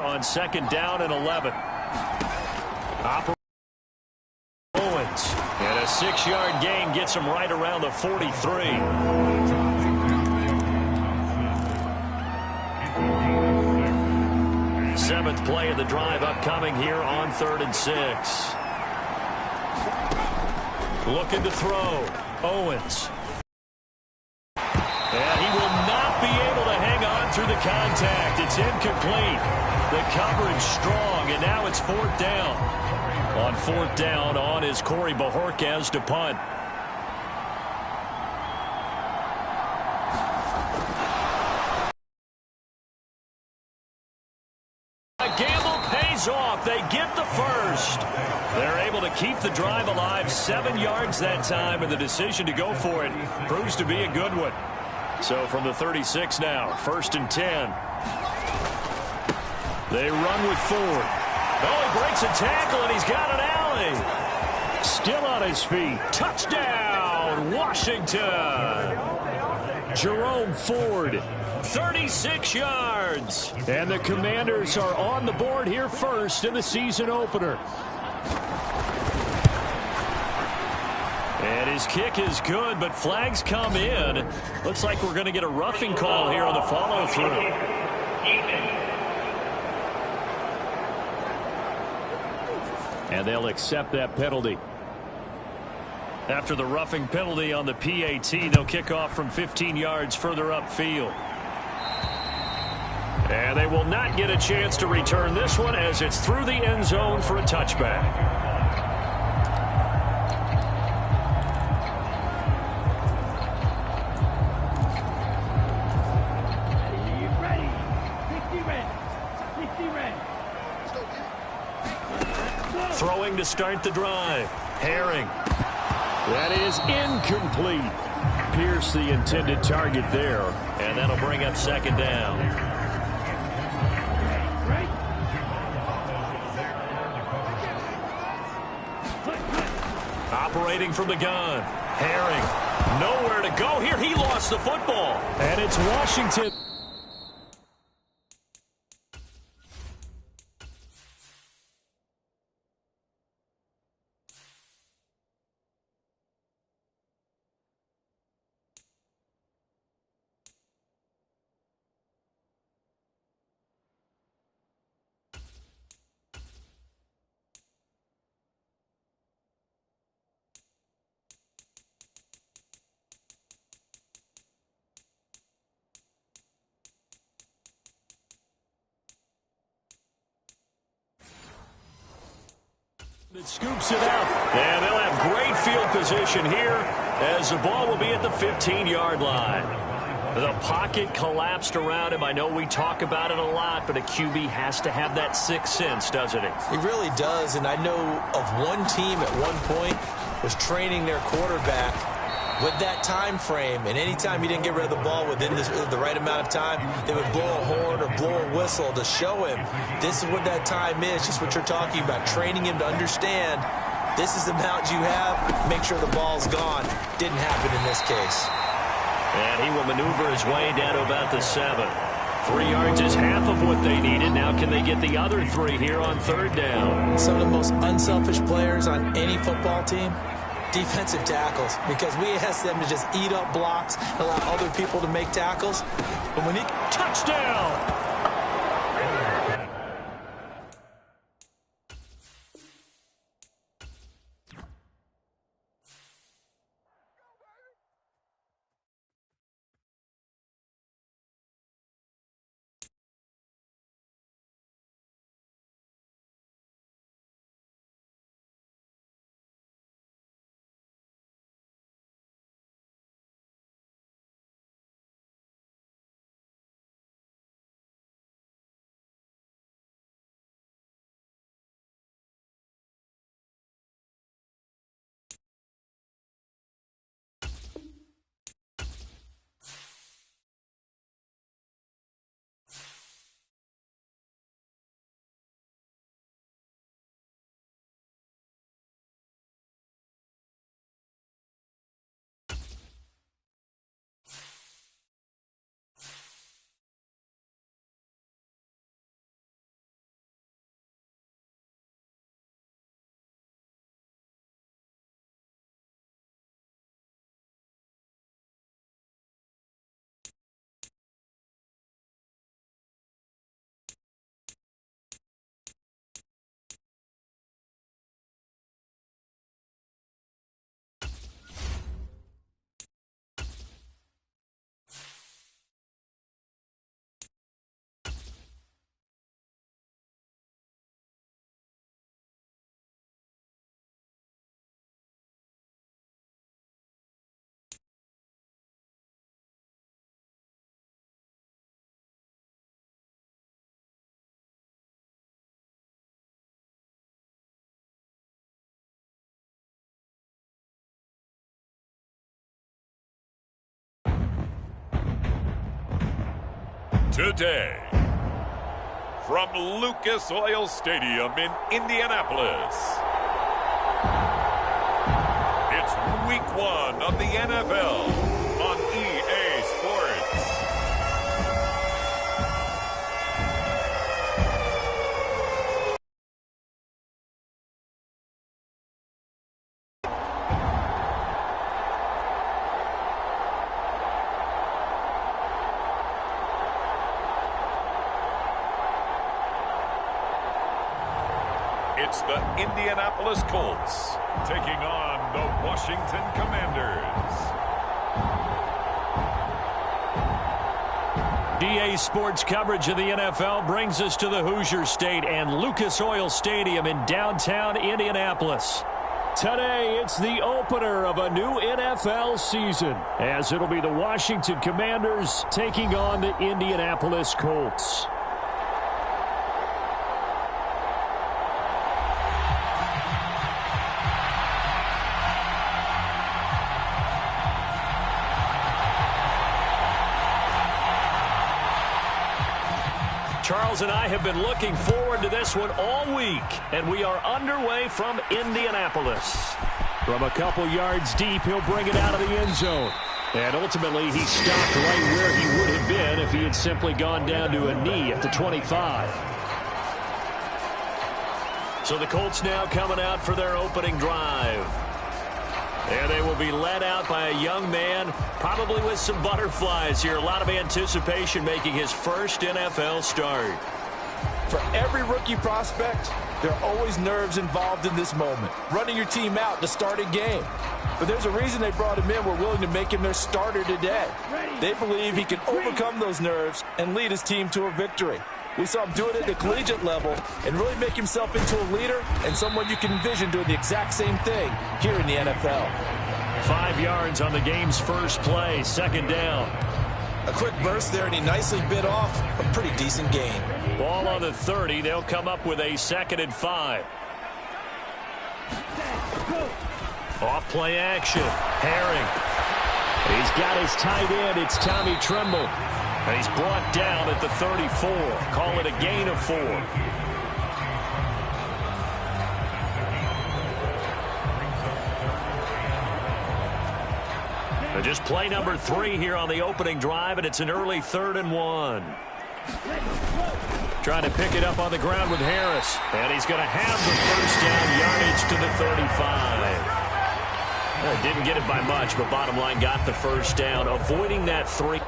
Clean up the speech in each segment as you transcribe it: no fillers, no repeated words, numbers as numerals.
on 2nd down and 11. Owens. And a 6-yard gain gets him right around the 43. Seventh play of the drive upcoming here on 3rd and 6. Looking to throw. Owens. And he will not be able to hang on through the contact. It's incomplete. The coverage strong, and now it's 4th down. On 4th down, on is Corey Bajorquez to punt. A gamble pays off. They get the first. They're able to keep the drive alive. 7 yards that time, and the decision to go for it proves to be a good one. So from the 36 now, 1st and 10. They run with Ford. Oh, he breaks a tackle, and he's got an alley. Still on his feet. Touchdown, Washington. Jerome Ford, 36 yards. And the Commanders are on the board here first in the season opener. And his kick is good, but flags come in. Looks like we're going to get a roughing call here on the follow-through. And they'll accept that penalty. After the roughing penalty on the PAT, they'll kick off from 15 yards further upfield. And they will not get a chance to return this one as it's through the end zone for a touchback. Throwing to start the drive. Herring. That is incomplete. Pierce the intended target there. And that'll bring up 2nd down. Operating from the gun. Herring. Nowhere to go here. He lost the football. And it's Washington. It scoops it out. And they'll have great field position here as the ball will be at the 15-yard line. The pocket collapsed around him. I know we talk about it a lot, but a QB has to have that sixth sense, doesn't he? He really does, and I know of one team at one point was training their quarterback with that time frame, and anytime he didn't get rid of the ball within the right amount of time, they would blow a horn or blow a whistle to show him this is what that time is, just what you're talking about, training him to understand this is the amount you have, make sure the ball's gone. Didn't happen in this case. And he will maneuver his way down to about the 7. 3 yards is half of what they needed. Now can they get the other 3 here on 3rd down? Some of the most unselfish players on any football team, defensive tackles, because we ask them to just eat up blocks and allow other people to make tackles. But when he touchdown! Today, from Lucas Oil Stadium in Indianapolis, it's Week 1 of the NFL on EA Sports. It's the Indianapolis Colts taking on the Washington Commanders. EA Sports coverage of the NFL brings us to the Hoosier State and Lucas Oil Stadium in downtown Indianapolis. Today, it's the opener of a new NFL season, as it'll be the Washington Commanders taking on the Indianapolis Colts. Charles and I have been looking forward to this one all week, and we are underway from Indianapolis. From a couple yards deep, he'll bring it out of the end zone. And ultimately, he stopped right where he would have been if he had simply gone down to a knee at the 25. So the Colts now coming out for their opening drive. And they will be led out by a young man, probably with some butterflies here. A lot of anticipation making his first NFL start. For every rookie prospect, there are always nerves involved in this moment. Running your team out to start a game. But there's a reason they brought him in. We're willing to make him their starter today. They believe he can overcome those nerves and lead his team to a victory. We saw him do it at the collegiate level and really make himself into a leader and someone you can envision doing the exact same thing here in the NFL. 5 yards on the game's first play, second down. A quick burst there, and he nicely bit off a pretty decent gain. Ball on the 30. They'll come up with a 2nd and 5. Off play action. Herring. He's got his tight end. It's Tommy Tremble. And he's brought down at the 34. Call it a gain of 4. And just play number 3 here on the opening drive, and it's an early 3rd and 1. Trying to pick it up on the ground with Harris. And he's going to have the first down, yardage to the 35. Didn't get it by much, but bottom line got the first down, avoiding that 3.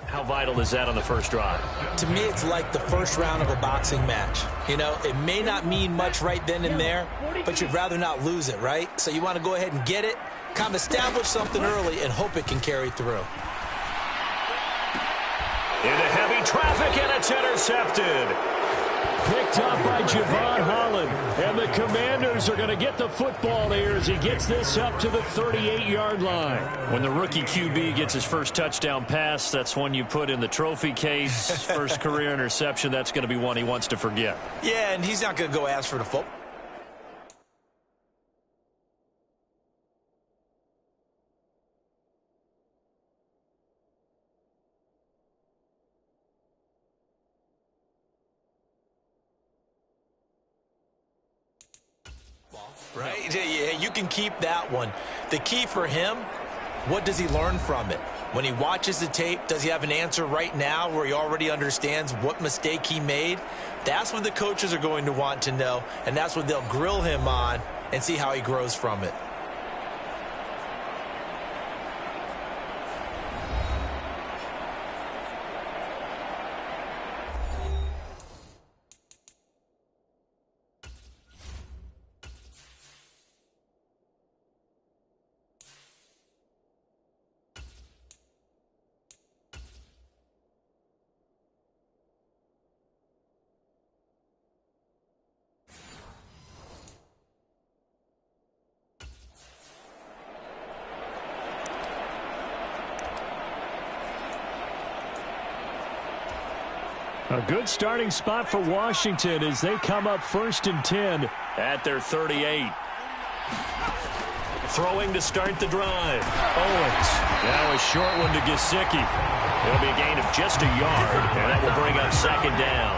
How vital is that on the first drive? To me, it's like the first round of a boxing match. You know, it may not mean much right then and there, but you'd rather not lose it, right? So you want to go ahead and get it, kind of establish something early, and hope it can carry through. Into heavy traffic, and it's intercepted. Picked up by Javon Holland. And the Commanders are going to get the football here as he gets this up to the 38-yard line. When the rookie QB gets his first touchdown pass, that's one you put in the trophy case. First career interception, that's going to be one he wants to forget. Yeah, and he's not going to go ask for the football. Right? Yeah, you can keep that one. The key for him, what does he learn from it? When he watches the tape, does he have an answer right now where he already understands what mistake he made? That's what the coaches are going to want to know, and that's what they'll grill him on and see how he grows from it. A good starting spot for Washington as they come up 1st and 10 at their 38. Throwing to start the drive. Owens. Now a short one to Gesicki. It'll be a gain of just a yard, and that will bring up 2nd down.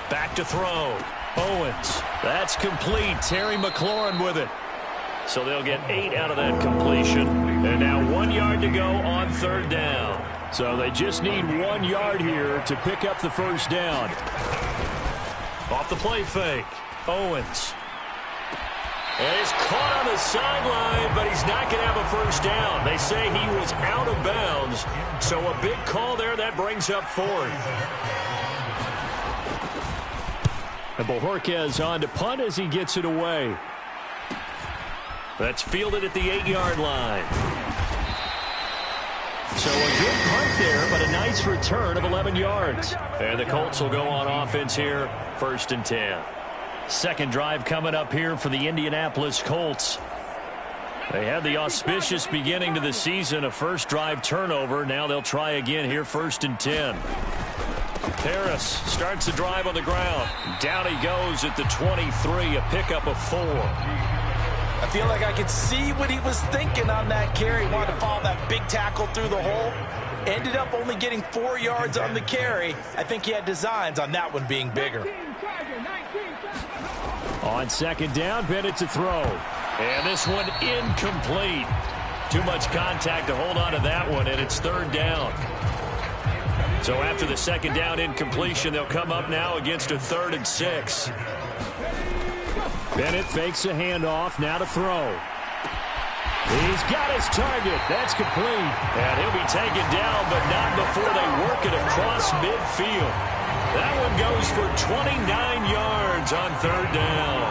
Back to throw. Owens. That's complete. Terry McLaurin with it. So they'll get 8 out of that completion. And now 1 yard to go on 3rd down. So they just need 1 yard here to pick up the 1st down. Off the play fake. Owens. And he's caught on the sideline, but he's not going to have a 1st down. They say he was out of bounds. So a big call there. That brings up 4th. And Bojorquez on to punt as he gets it away. That's fielded at the 8-yard line. So a good punt there, but a nice return of 11 yards. And the Colts will go on offense here, 1st and 10. Second drive coming up here for the Indianapolis Colts. They had the auspicious beginning to the season, a first drive turnover. Now they'll try again here, 1st and 10. Harris starts the drive on the ground. Down he goes at the 23, a pickup of 4. I feel like I could see what he was thinking on that carry. Wanted to follow that big tackle through the hole. Ended up only getting 4 yards on the carry. I think he had designs on that one being bigger. On 2nd down, Bennett to throw. And this one incomplete. Too much contact to hold on to that one, and it's 3rd down. So after the 2nd down incompletion, they'll come up now against a 3rd and 6. Bennett fakes a handoff, now to throw. He's got his target. That's complete. And he'll be taken down, but not before they work it across midfield. That one goes for 29 yards on 3rd down.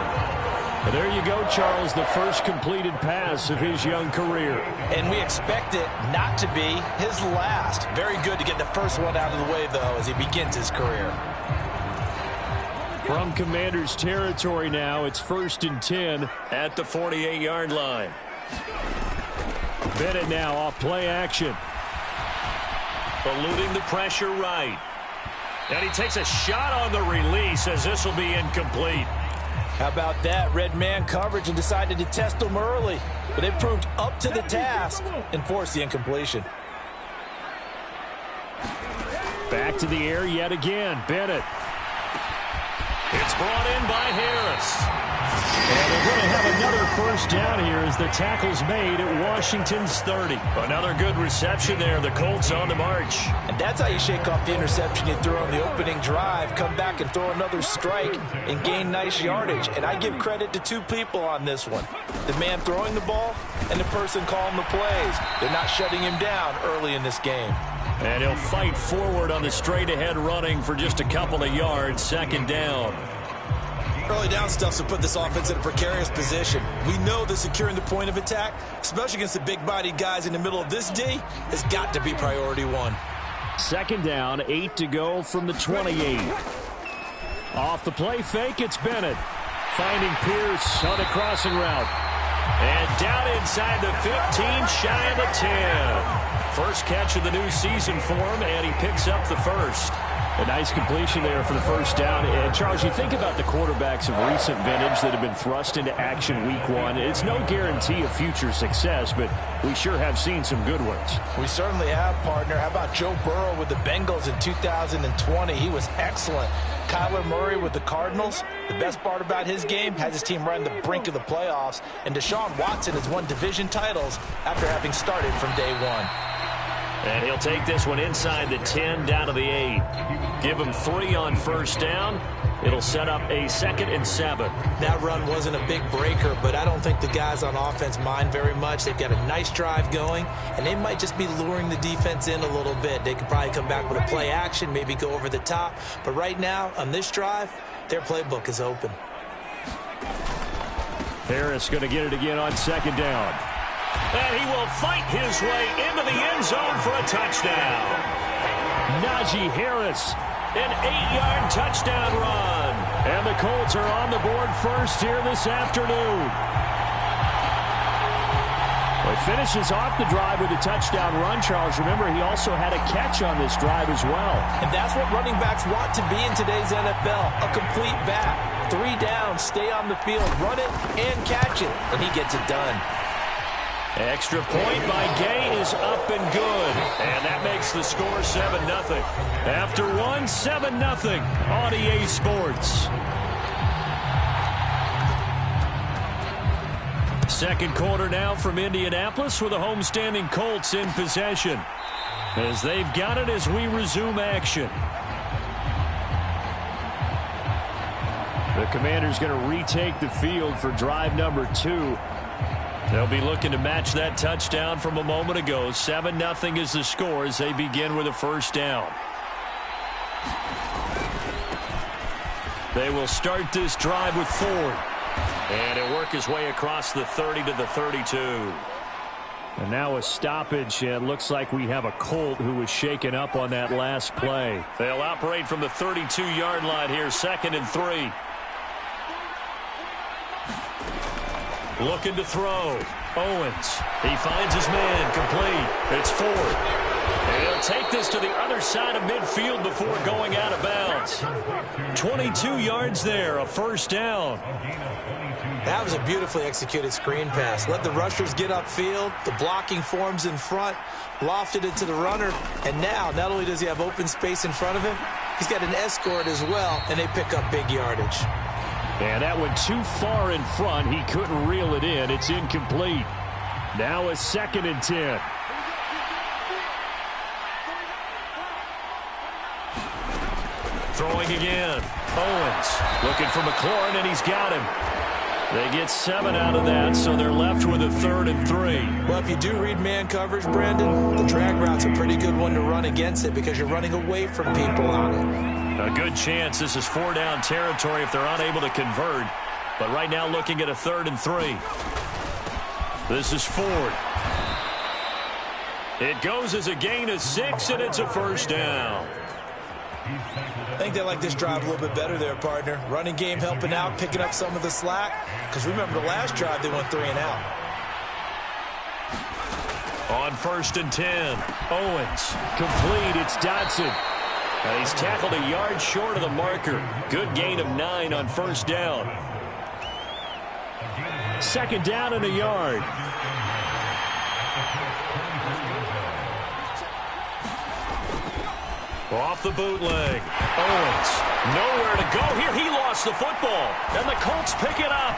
And there you go, Charles, the first completed pass of his young career. And we expect it not to be his last. Very good to get the first one out of the way, though, as he begins his career. From Commander's territory now, it's 1st and 10 at the 48-yard line. Bennett now off play action. Eluding the pressure right. And he takes a shot on the release as this will be incomplete. How about that? Red man coverage and decided to test him early. But it proved up to the task and forced the incompletion. Back to the air yet again. Bennett. It's brought in by Harris. And they're going to have another 1st down here as the tackle's made at Washington's 30. Another good reception there. The Colts on the march. And that's how you shake off the interception you threw on the opening drive. Come back and throw another strike and gain nice yardage. And I give credit to 2 people on this one. The man throwing the ball and the person calling the plays. They're not shutting him down early in this game. And he'll fight forward on the straight-ahead running for just a couple of yards. 2nd down. Early down stuff to put this offense in a precarious position. We know that securing the point of attack, especially against the big-bodied guys in the middle of this D, has got to be priority 1. 2nd down, 8 to go from the 28. Off the play fake, it's Bennett. Finding Pierce on the crossing route. And down inside the 15, shy of the 10. First catch of the new season for him, and he picks up the 1st. A nice completion there for the 1st down. And, Charles, you think about the quarterbacks of recent vintage that have been thrust into action week 1. It's no guarantee of future success, but we sure have seen some good ones. We certainly have, partner. How about Joe Burrow with the Bengals in 2020? He was excellent. Kyler Murray with the Cardinals. The best part about his game has his team right on the brink of the playoffs. And Deshaun Watson has won division titles after having started from day 1. And he'll take this one inside the 10 down to the 8. Give him 3 on 1st down. It'll set up a 2nd and 7. That run wasn't a big breaker, but I don't think the guys on offense mind very much. They've got a nice drive going, and they might just be luring the defense in a little bit. They could probably come back with a play action, maybe go over the top. But right now, on this drive, their playbook is open. Harris going to get it again on 2nd down. And he will fight his way into the end zone for a touchdown. Najee Harris, an 8-yard touchdown run. And the Colts are on the board first here this afternoon. Well, Finishes off the drive with a touchdown run, Charles. Remember, he also had a catch on this drive as well. And that's what running backs want to be in today's NFL, a complete back. 3 down, stay on the field, run it, and catch it. And he gets it done. Extra point by Gay is up and good. And that makes the score 7-0. After 7-0 on EA Sports. Second quarter now from Indianapolis with the homestanding Colts in possession. As they've got it as we resume action. The Commanders going to retake the field for drive number 2. They'll be looking to match that touchdown from a moment ago. 7-0 is the score as they begin with a first down. They will start this drive with Ford. And he'll work his way across the 30 to the 32. And now a stoppage. It looks like we have a Colt who was shaken up on that last play. They'll operate from the 32-yard line here, 2nd and 3. Looking to throw. Owens. He finds his man. Complete. It's Ford. And he'll take this to the other side of midfield before going out of bounds. 22 yards there, a first down. That was a beautifully executed screen pass. Let the rushers get upfield. The blocking forms in front. Lofted it to the runner. And now, not only does he have open space in front of him, he's got an escort as well, and they pick up big yardage. And that went too far in front. He couldn't reel it in. It's incomplete. Now a 2nd and 10. Throwing again. Owens looking for McLaurin, and he's got him. They get 7 out of that, so they're left with a 3rd and 3. Well, if you do read man coverage, Brandon, the drag route's a pretty good one to run against it because you're running away from people on it. A good chance this is 4-down territory if they're unable to convert. But right now looking at a 3rd and 3. This is Ford. It goes as a gain of 6, and it's a first down. I think they like this drive a little bit better there, partner. Running game helping out, picking up some of the slack. Because remember, the last drive, they went 3 and out. On 1st and 10, Owens. Complete, it's Dotson. And he's tackled a yard short of the marker. Good gain of 9 on first down. 2nd down and a yard. Off the bootleg. Owens. Nowhere to go here. He lost the football. And the Colts pick it up.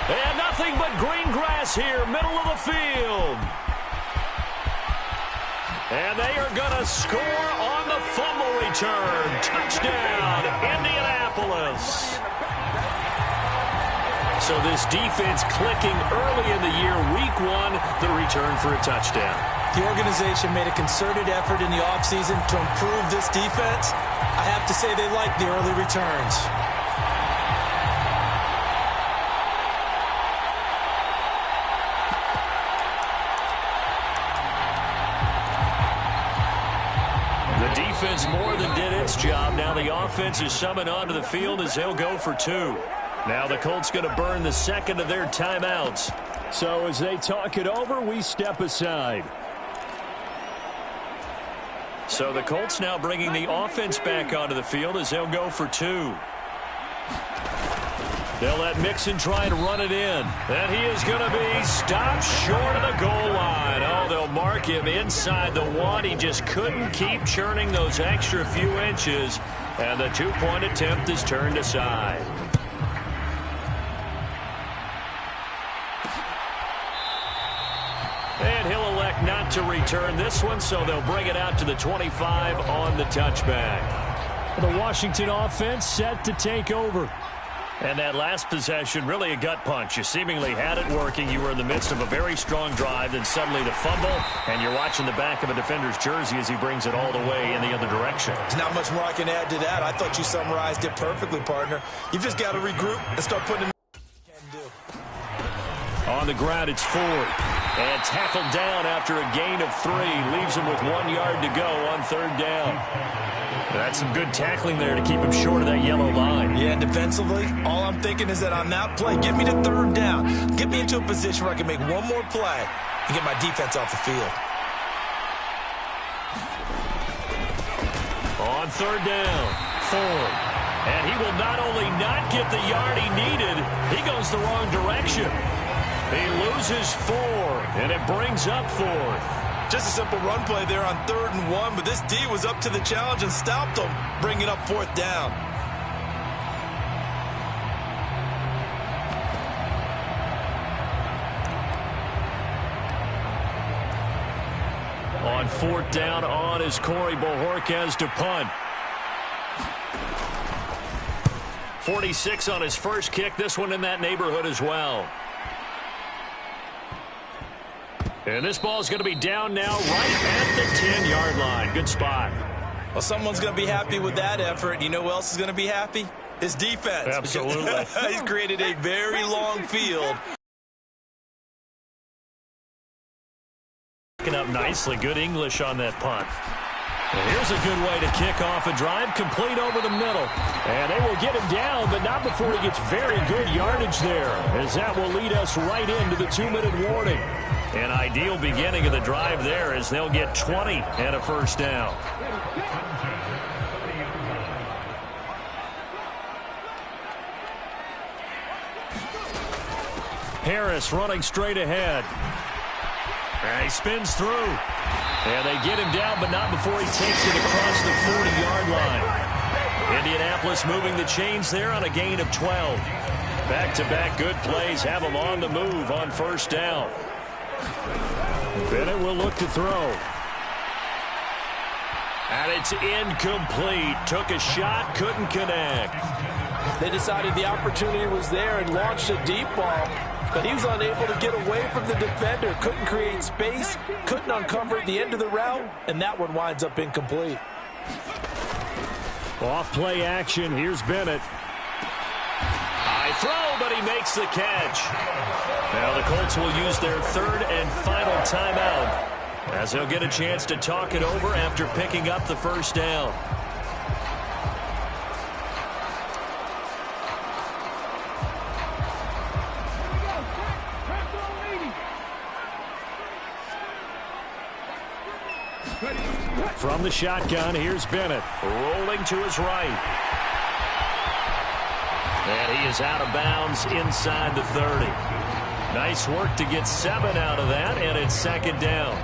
And nothing but green grass here, middle of the field. And they are going to score on the fumble return. Touchdown, Indianapolis. So this defense clicking early in the year. Week 1, the return for a touchdown. The organization made a concerted effort in the offseason to improve this defense. I have to say they like the early returns. The defense more than did its job. Now the offense is summoned onto the field as they'll go for 2. Now the Colts going to burn the 2nd of their timeouts. So as they talk it over, we step aside. So the Colts now bringing the offense back onto the field as they'll go for 2. They'll let Mixon try and run it in. And he is going to be stopped short of the goal line. Oh, they'll mark him inside the 1. He just couldn't keep churning those extra few inches. And the 2-point attempt is turned aside. And he'll elect not to return this one, so they'll bring it out to the 25 on the touchback. The Washington offense set to take over. And that last possession, really a gut punch. You seemingly had it working. You were in the midst of a very strong drive, then suddenly the fumble, and you're watching the back of a defender's jersey as he brings it all the way in the other direction. There's not much more I can add to that. I thought you summarized it perfectly, partner. You've just got to regroup and start putting in what you can do. On the ground, it's Ford. And tackled down after a gain of 3. Leaves him with 1 yard to go on 3rd down. That's some good tackling there to keep him short of that yellow line. Yeah, and defensively, all I'm thinking is that on that play, get me to 3rd down. Get me into a position where I can make one more play. and get my defense off the field. On third down, Ford. And he will not only not get the yard he needed, he goes the wrong direction. He loses 4, and it brings up 4th. Just a simple run play there on 3rd and 1, but this D was up to the challenge and stopped him, bringing up 4th down. On 4th down on is Corey Bojorquez to punt. 46 on his first kick. This one in that neighborhood as well. And this ball is going to be down now right at the 10-yard line. Good spot. Well, someone's going to be happy with that effort. You know who else is going to be happy? His defense. Absolutely. He's created a very long field. Picking up nicely. Good English on that punt. And here's a good way to kick off a drive, complete over the middle. And they will get him down, but not before he gets very good yardage there, as that will lead us right into the 2-minute warning. An ideal beginning of the drive there, as they'll get 20 and a first down. Harris running straight ahead. And he spins through. And they get him down, but not before he takes it across the 40-yard line. Indianapolis moving the chains there on a gain of 12. Back-to-back good plays have them on the move on first down. Bennett will look to throw. And it's incomplete. Took a shot, couldn't connect. They decided the opportunity was there and launched a deep ball, but he was unable to get away from the defender. Couldn't create space, couldn't uncover the end of the route, and that one winds up incomplete. Off play action. Here's Bennett. High throw, but he makes the catch. Now the Colts will use their 3rd and final timeout, as they'll get a chance to talk it over after picking up the first down. From the shotgun, here's Bennett, rolling to his right. And he is out of bounds inside the 30. Nice work to get 7 out of that, and it's 2nd down.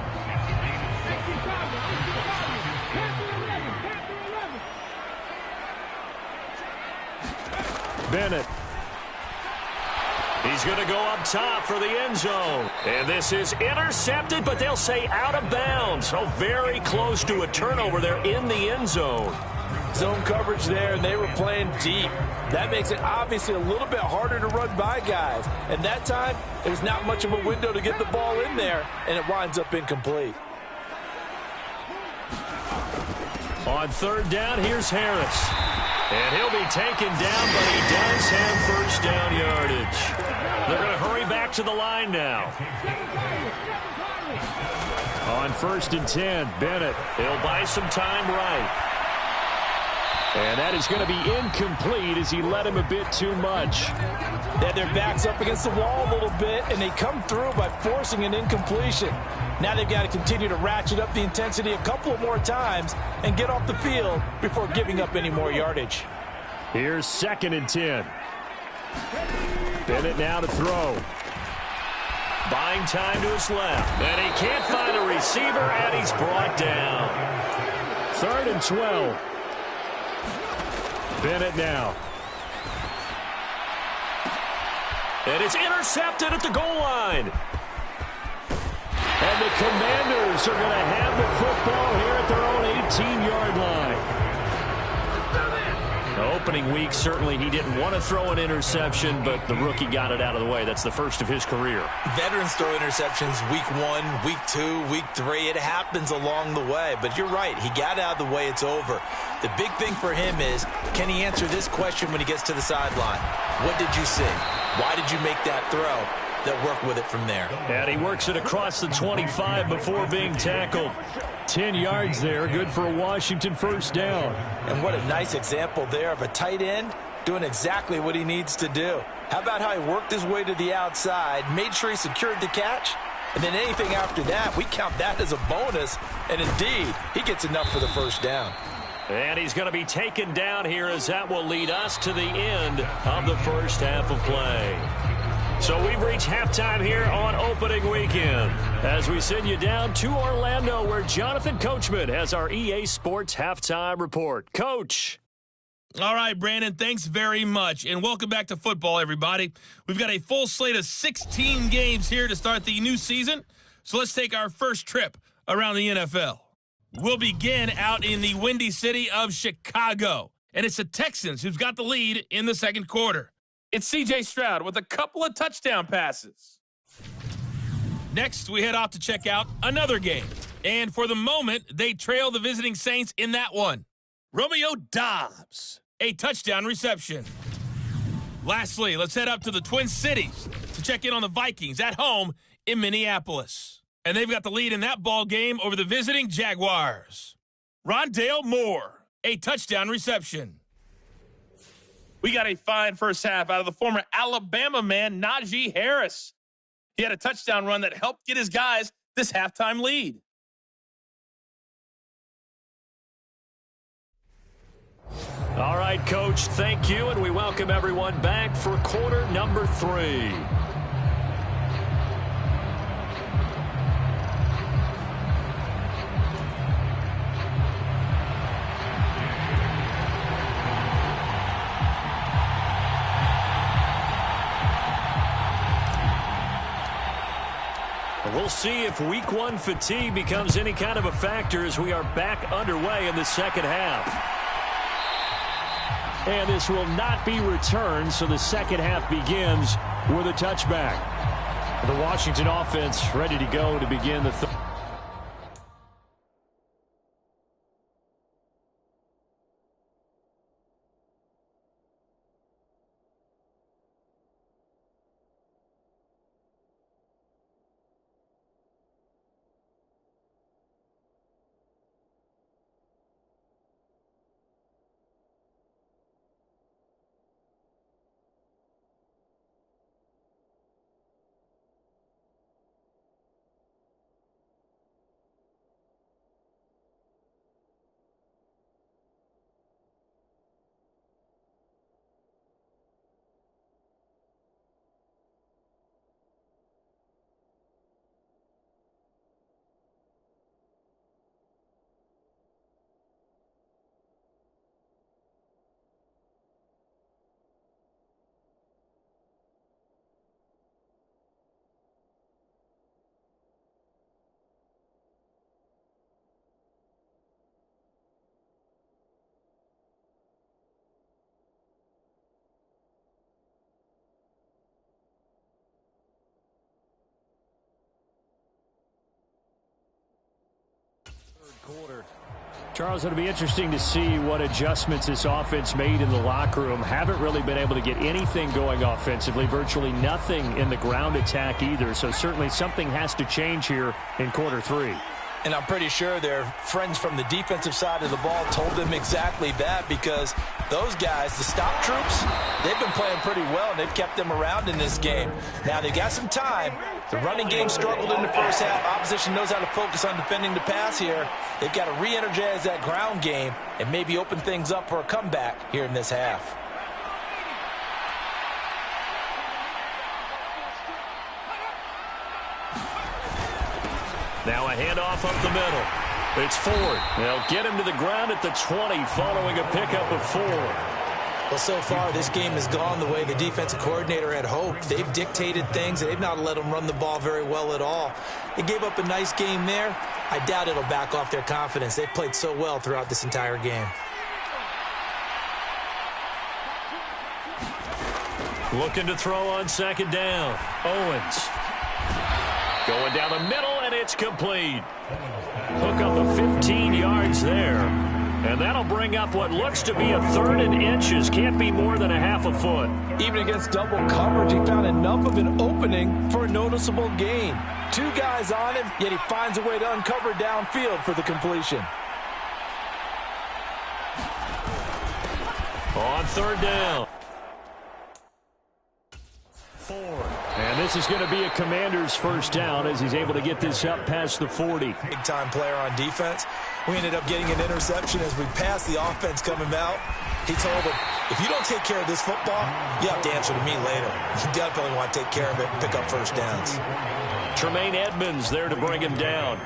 Bennett. He's going to go up top for the end zone. And this is intercepted, but they'll say out of bounds. So very close to a turnover there in the end zone. Zone coverage there, and they were playing deep. That makes it obviously a little bit harder to run by guys. And that time, there's not much of a window to get the ball in there, and it winds up incomplete. On 3rd down, here's Harris. And he'll be taken down, but he does have first down yardage. They're going to hurry back to the line now. On 1st and 10, Bennett. He'll buy some time right. And that is going to be incomplete as he led him a bit too much. They had their backs up against the wall a little bit, and they come through by forcing an incompletion. Now they've got to continue to ratchet up the intensity a couple of more times and get off the field before giving up any more yardage. Here's 2nd and 10. Bennett now to throw. Buying time to his left. And he can't find a receiver, and he's brought down. 3rd and 12. Bennett now. And it's intercepted at the goal line. And the Commanders are going to have the football here at their own 18-yard line. The opening week, certainly he didn't want to throw an interception, but the rookie got it out of the way. That's the first of his career. Veterans throw interceptions week 1, week 2, week 3. It happens along the way. But you're right. He got out of the way. It's over. The big thing for him is, can he answer this question when he gets to the sideline? What did you see? Why did you make that throw? They'll work with it from there. And he works it across the 25 before being tackled. 10 yards there, good for a Washington first down. And what a nice example there of a tight end doing exactly what he needs to do. How about how he worked his way to the outside, made sure he secured the catch, And then anything after that, we count that as a bonus. And indeed, he gets enough for the first down. And he's going to be taken down here as that will lead us to the end of the first half of play. So we've reached halftime here on opening weekend as we send you down to Orlando where Jonathan Coachman has our EA Sports halftime report. Coach. All right, Brandon, thanks very much. And welcome back to football, everybody. We've got a full slate of 16 games here to start the new season. So let's take our first trip around the NFL. We'll begin out in the windy city of Chicago. And it's the Texans who's got the lead in the second quarter. It's C.J. Stroud with a couple of touchdown passes. Next, we head off to check out another game. And for the moment, they trail the visiting Saints in that one. Romeo Doubs, a touchdown reception. Lastly, let's head up to the Twin Cities to check in on the Vikings at home in Minneapolis. And they've got the lead in that ball game over the visiting Jaguars. Rondale Moore, a touchdown reception. We got a fine first half out of the former Alabama man, Najee Harris. He had a touchdown run that helped get his guys this halftime lead. All right, Coach, thank you, and we welcome everyone back for quarter number 3. We'll see if week 1 fatigue becomes any kind of a factor as we are back underway in the second half. And this will not be returned, so the second half begins with a touchback. The Washington offense ready to go to begin the third. Quarter. Charles, it'll be interesting to see what adjustments this offense made in the locker room. Haven't really been able to get anything going offensively, virtually nothing in the ground attack either. So certainly something has to change here in quarter 3. And I'm pretty sure their friends from the defensive side of the ball told them exactly that, because those guys, the stop troops, they've been playing pretty well, and they've kept them around in this game. Now, they've got some time. The running game struggled in the first half. Opposition knows how to focus on defending the pass here. They've got to re-energize that ground game and maybe open things up for a comeback here in this half. Now a handoff up the middle. It's Ford. They'll get him to the ground at the 20 following a pickup of 4. Well, so far, this game has gone the way the defensive coordinator had hoped. They've dictated things, and they've not let them run the ball very well at all. They gave up a nice game there. I doubt it'll back off their confidence. They've played so well throughout this entire game. Looking to throw on second down. Owens. Going down the middle, and it's complete. Hook up of 15 yards there. And that'll bring up what looks to be a 3rd and inches. Can't be more than a half a foot. Even against double coverage, he found enough of an opening for a noticeable gain. 2 guys on him, yet he finds a way to uncover downfield for the completion. On 3rd down. Ford. And this is going to be a Commander's first down as he's able to get this up past the 40. Big-time player on defense. We ended up getting an interception as we passed the offense coming out. He told him, if you don't take care of this football, you have to answer to me later. You definitely want to take care of it and pick up first downs. Tremaine Edmonds there to bring him down.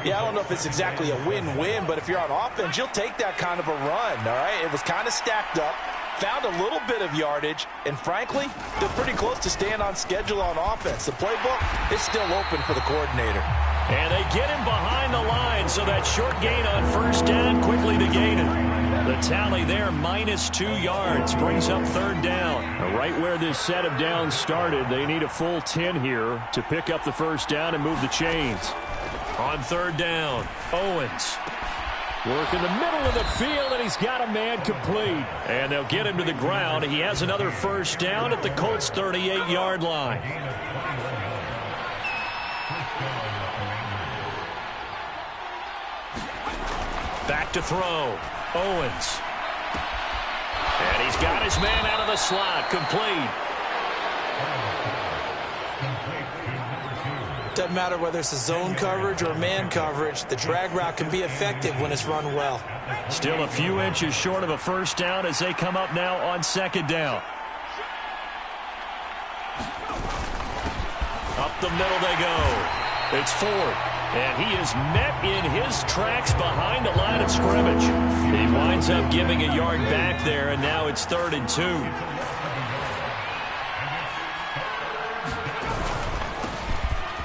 Yeah, I don't know if it's exactly a win-win, but if you're on offense, you'll take that kind of a run, all right? It was kind of stacked up, found a little bit of yardage, and frankly, they're pretty close to staying on schedule on offense. The playbook is still open for the coordinator. And they get him behind the line, so that short gain on first down quickly negated. The tally there, -2 yards, brings up third down. Right where this set of downs started, they need a full 10 here to pick up the first down and move the chains. On third down, Owens. Work in the middle of the field, and he's got a man complete. And they'll get him to the ground. He has another first down at the Colts' 38-yard line. Back to throw. Owens. And he's got his man out of the slot. Complete. Doesn't matter whether it's a zone coverage or man coverage, the drag route can be effective when it's run well. Still a few inches short of a first down as they come up now on second down. Up the middle they go. It's Ford. And he is met in his tracks behind the line of scrimmage. He winds up giving a yard back there, and now it's 3rd and 2.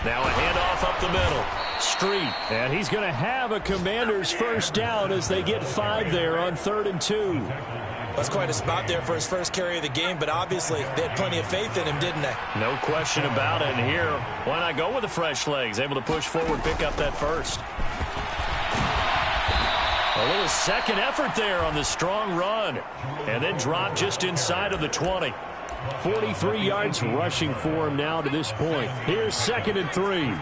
Now a handoff up the middle. Street. And he's going to have a Commander's first down as they get 5 there on 3rd and 2. That's quite a spot there for his first carry of the game, but obviously they had plenty of faith in him, didn't they? No question about it. And here, why not go with the fresh legs? Able to push forward, pick up that first. A little second effort there on the strong run. And then drop just inside of the 20. 43 yards rushing for him now to this point. Here's 2nd and 3.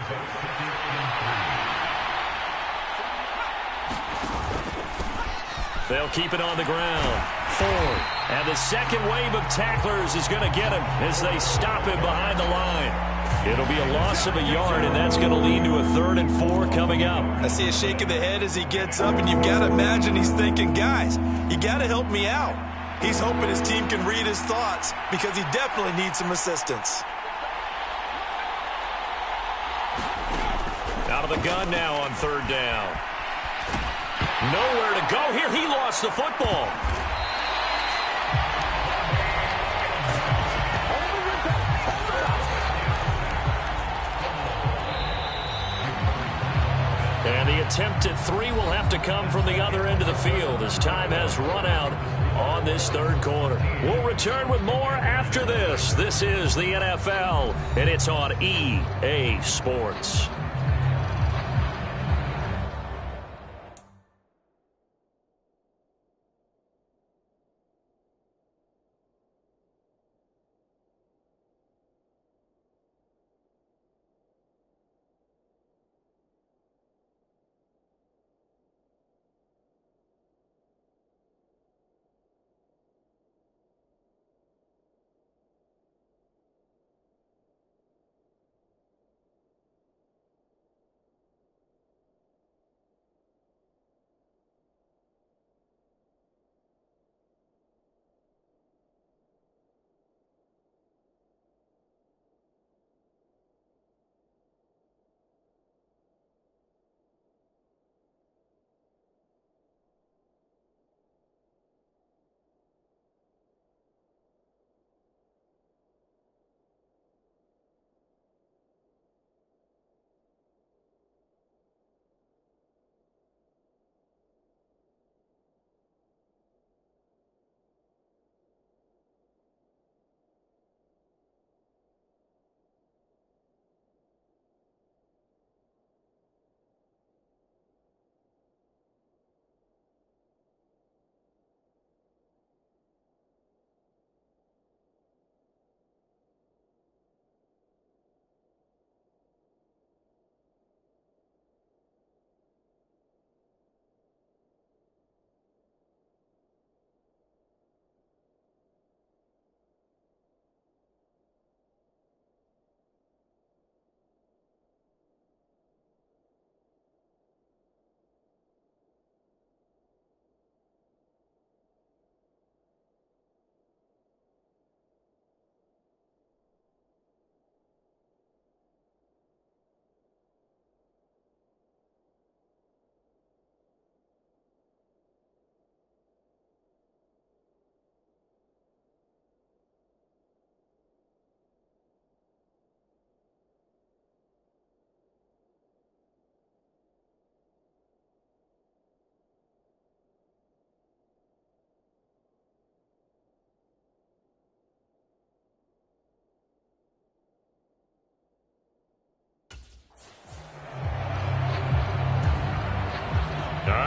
They'll keep it on the ground. Ford. And the second wave of tacklers is going to get him as they stop him behind the line. It'll be a loss of a yard, and that's going to lead to a 3rd and 4 coming up. I see a shake of the head as he gets up, and you've got to imagine he's thinking, guys, you got to help me out. He's hoping his team can read his thoughts because he definitely needs some assistance. Out of the gun now on 3rd down. Nowhere to go here. He lost the football. And the attempted 3 will have to come from the other end of the field as time has run out on this 3rd quarter. We'll return with more after this. This is the NFL, and it's on EA Sports.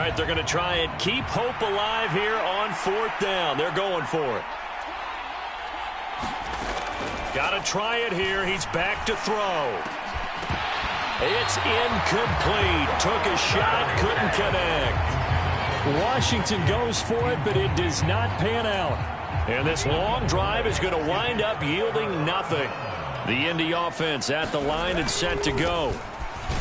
right, they're going to try and keep hope alive here on 4th down. They're going for it. Got to try it here. He's back to throw. It's incomplete. Took a shot, couldn't connect. Washington goes for it, but it does not pan out. And this long drive is going to wind up yielding nothing. The Indy offense at the line and set to go.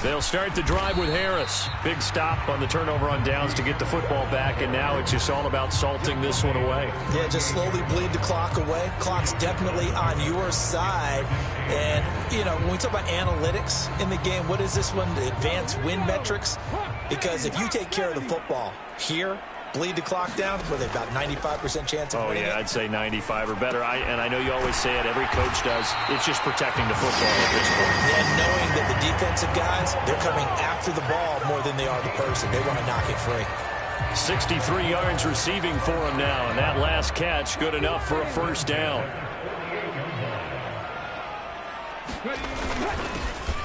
They'll start the drive with Harris. Big stop on the turnover on downs to get the football back, and now it's just all about salting this one away. Yeah, just slowly bleed the clock away. Clock's definitely on your side. And, you know, when we talk about analytics in the game, what is this one? The advanced win metrics? Because if you take care of the football here, bleed the clock down, were they about 95% chance of winning it? I'd say 95 or better. And I know you always say it, every coach does. It's just protecting the football at this point. Yeah, knowing that the defensive guys, they're coming after the ball more than they are the person. They want to knock it free. 63 yards receiving for him now, and that last catch good enough for a first down.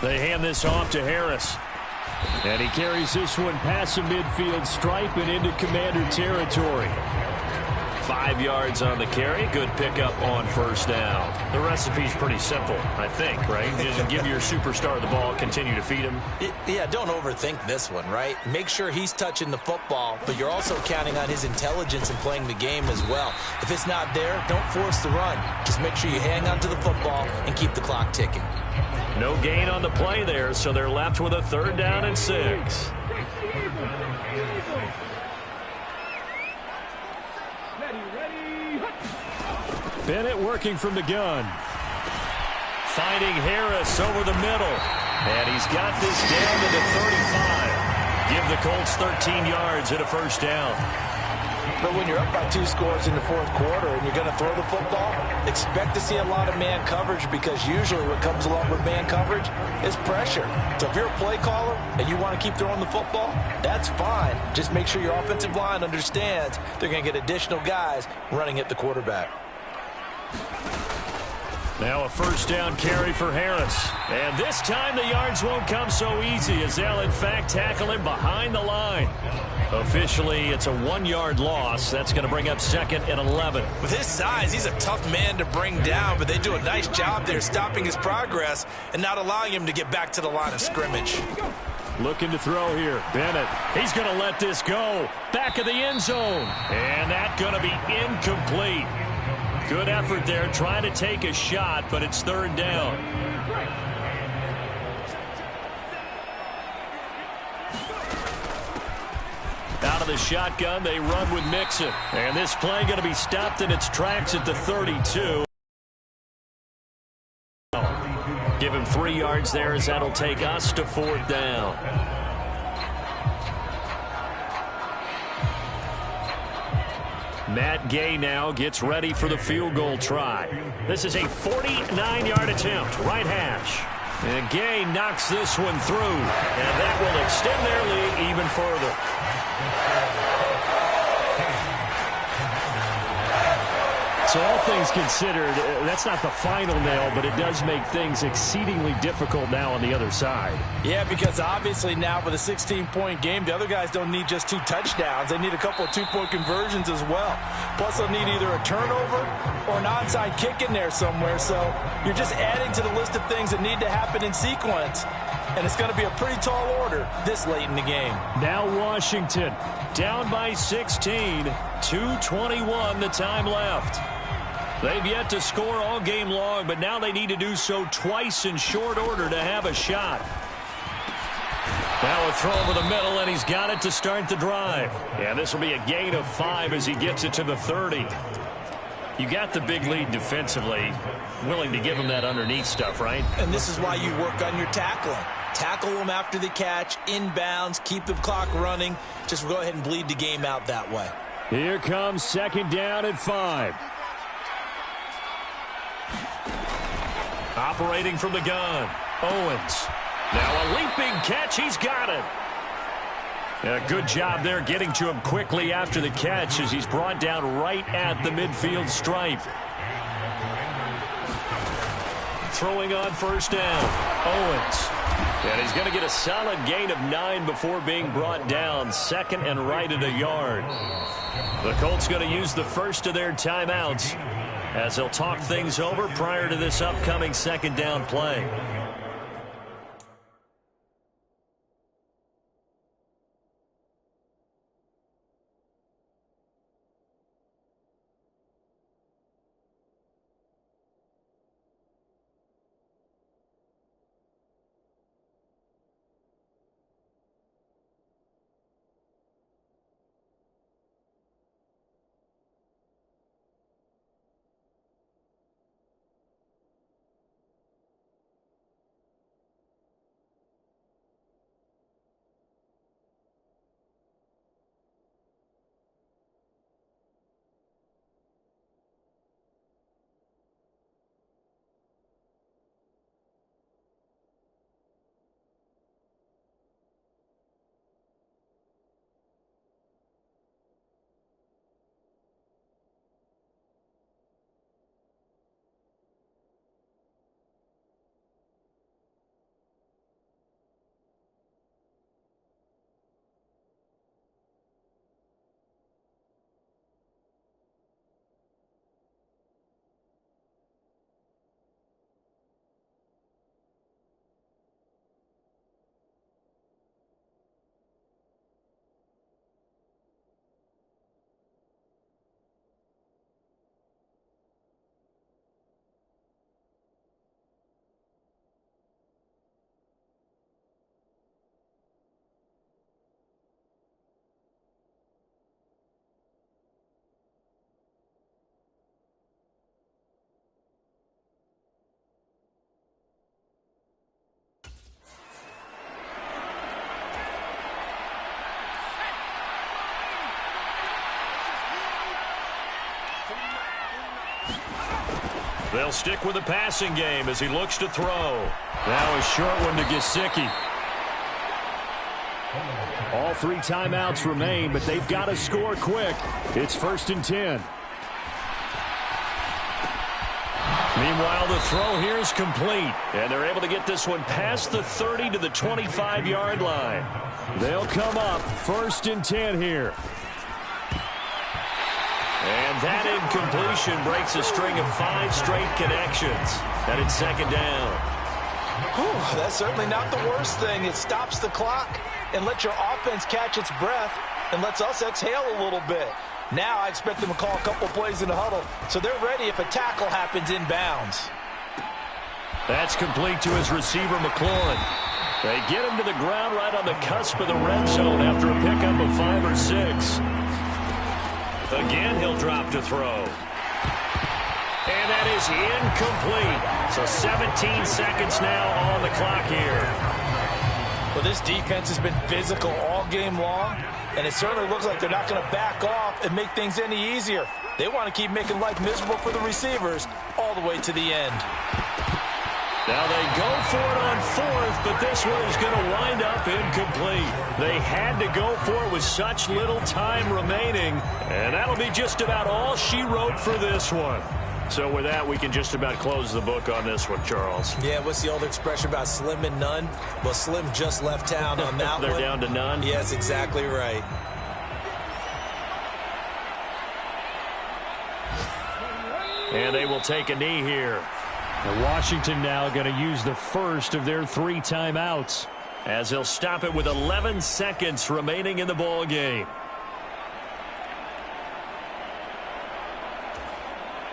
They hand this off to Harris. And he carries this one past the midfield stripe and into Commander territory. 5 yards on the carry. Good pickup on first down. The recipe's pretty simple, I think, right? Just give your superstar the ball, continue to feed him. Yeah, don't overthink this one, right? Make sure he's touching the football, but you're also counting on his intelligence in playing the game as well. If it's not there, don't force the run. Just make sure you hang on to the football and keep the clock ticking. No gain on the play there, so they're left with a 3rd down and 6. Bennett working from the gun. Finding Harris over the middle. And he's got this down to the 35. Give the Colts 13 yards and a first down. But when you're up by 2 scores in the 4th quarter and you're going to throw the football, expect to see a lot of man coverage, because usually what comes along with man coverage is pressure. So if you're a play caller and you want to keep throwing the football, that's fine. Just make sure your offensive line understands they're going to get additional guys running at the quarterback. Now a first down carry for Harris. And this time the yards won't come so easy, as they'll in fact tackle him behind the line. Officially, it's a 1-yard loss. That's going to bring up 2nd and 11. With his size, he's a tough man to bring down, but they do a nice job there stopping his progress and not allowing him to get back to the line of scrimmage. Looking to throw here. Bennett. He's going to let this go. Back of the end zone. And that's going to be incomplete. Good effort there, trying to take a shot, but it's 3rd down. Out of the shotgun, they run with Mixon. And this play going to be stopped in its tracks at the 32. Give him 3 yards there, as that'll take us to 4th down. Matt Gay now gets ready for the field goal try. This is a 49-yard attempt, right hash. And Gay knocks this one through, and that will extend their lead even further. So all things considered, that's not the final nail, but it does make things exceedingly difficult now on the other side. Yeah, because obviously now with a 16-point game, the other guys don't need just 2 touchdowns. They need a couple of 2-point conversions as well. Plus, they'll need either a turnover or an onside kick in there somewhere. So you're just adding to the list of things that need to happen in sequence. And it's going to be a pretty tall order this late in the game. Now Washington Down by 16, 2:21 the time left. They've yet to score all game long, but now they need to do so twice in short order to have a shot. Now a throw over the middle, and he's got it to start the drive. And this will be a gain of 5 as he gets it to the 30. You got the big lead defensively, willing to give him that underneath stuff, right? And this is why you work on your tackling. Tackle them after the catch, inbounds, keep the clock running. Just go ahead and bleed the game out that way. Here comes 2nd down and 5. Operating from the gun, Owens. Now a leaping catch, he's got it. A good job there getting to him quickly after the catch as he's brought down right at the midfield stripe. Throwing on first down, Owens. And he's going to get a solid gain of 9 before being brought down. Second and right at a yard. The Colts going to use the first of their timeouts as they'll talk things over prior to this upcoming second down play. They'll stick with the passing game as he looks to throw. Now a short one to Gesicki. All 3 timeouts remain, but they've got to score quick. It's 1st and 10. Meanwhile, the throw here is complete, and they're able to get this one past the 30 to the 25-yard line. They'll come up 1st and 10 here. And that incompletion breaks a string of 5 straight connections. And it's 2nd down. Whew, that's certainly not the worst thing. It stops the clock and lets your offense catch its breath and lets us exhale a little bit. Now I expect them to call a couple plays in the huddle so they're ready if a tackle happens inbounds. That's complete to his receiver, McLaurin. They get him to the ground right on the cusp of the red zone after a pickup of 5 or 6. Again, he'll drop to throw. And that is incomplete. So 17 seconds now on the clock here. Well, this defense has been physical all game long, and it certainly looks like they're not going to back off and make things any easier. They want to keep making life miserable for the receivers all the way to the end. Now they go for it on 4th, but this one is going to wind up incomplete. They had to go for it with such little time remaining, and that'll be just about all she wrote for this one. So with that, we can just about close the book on this one, Charles. Yeah, what's the old expression about slim and none? Well, Slim just left town on that They're one. down to none? Yes, exactly right. And they will take a knee here. And Washington now going to use the first of their 3 timeouts as they'll stop it with 11 seconds remaining in the ball game.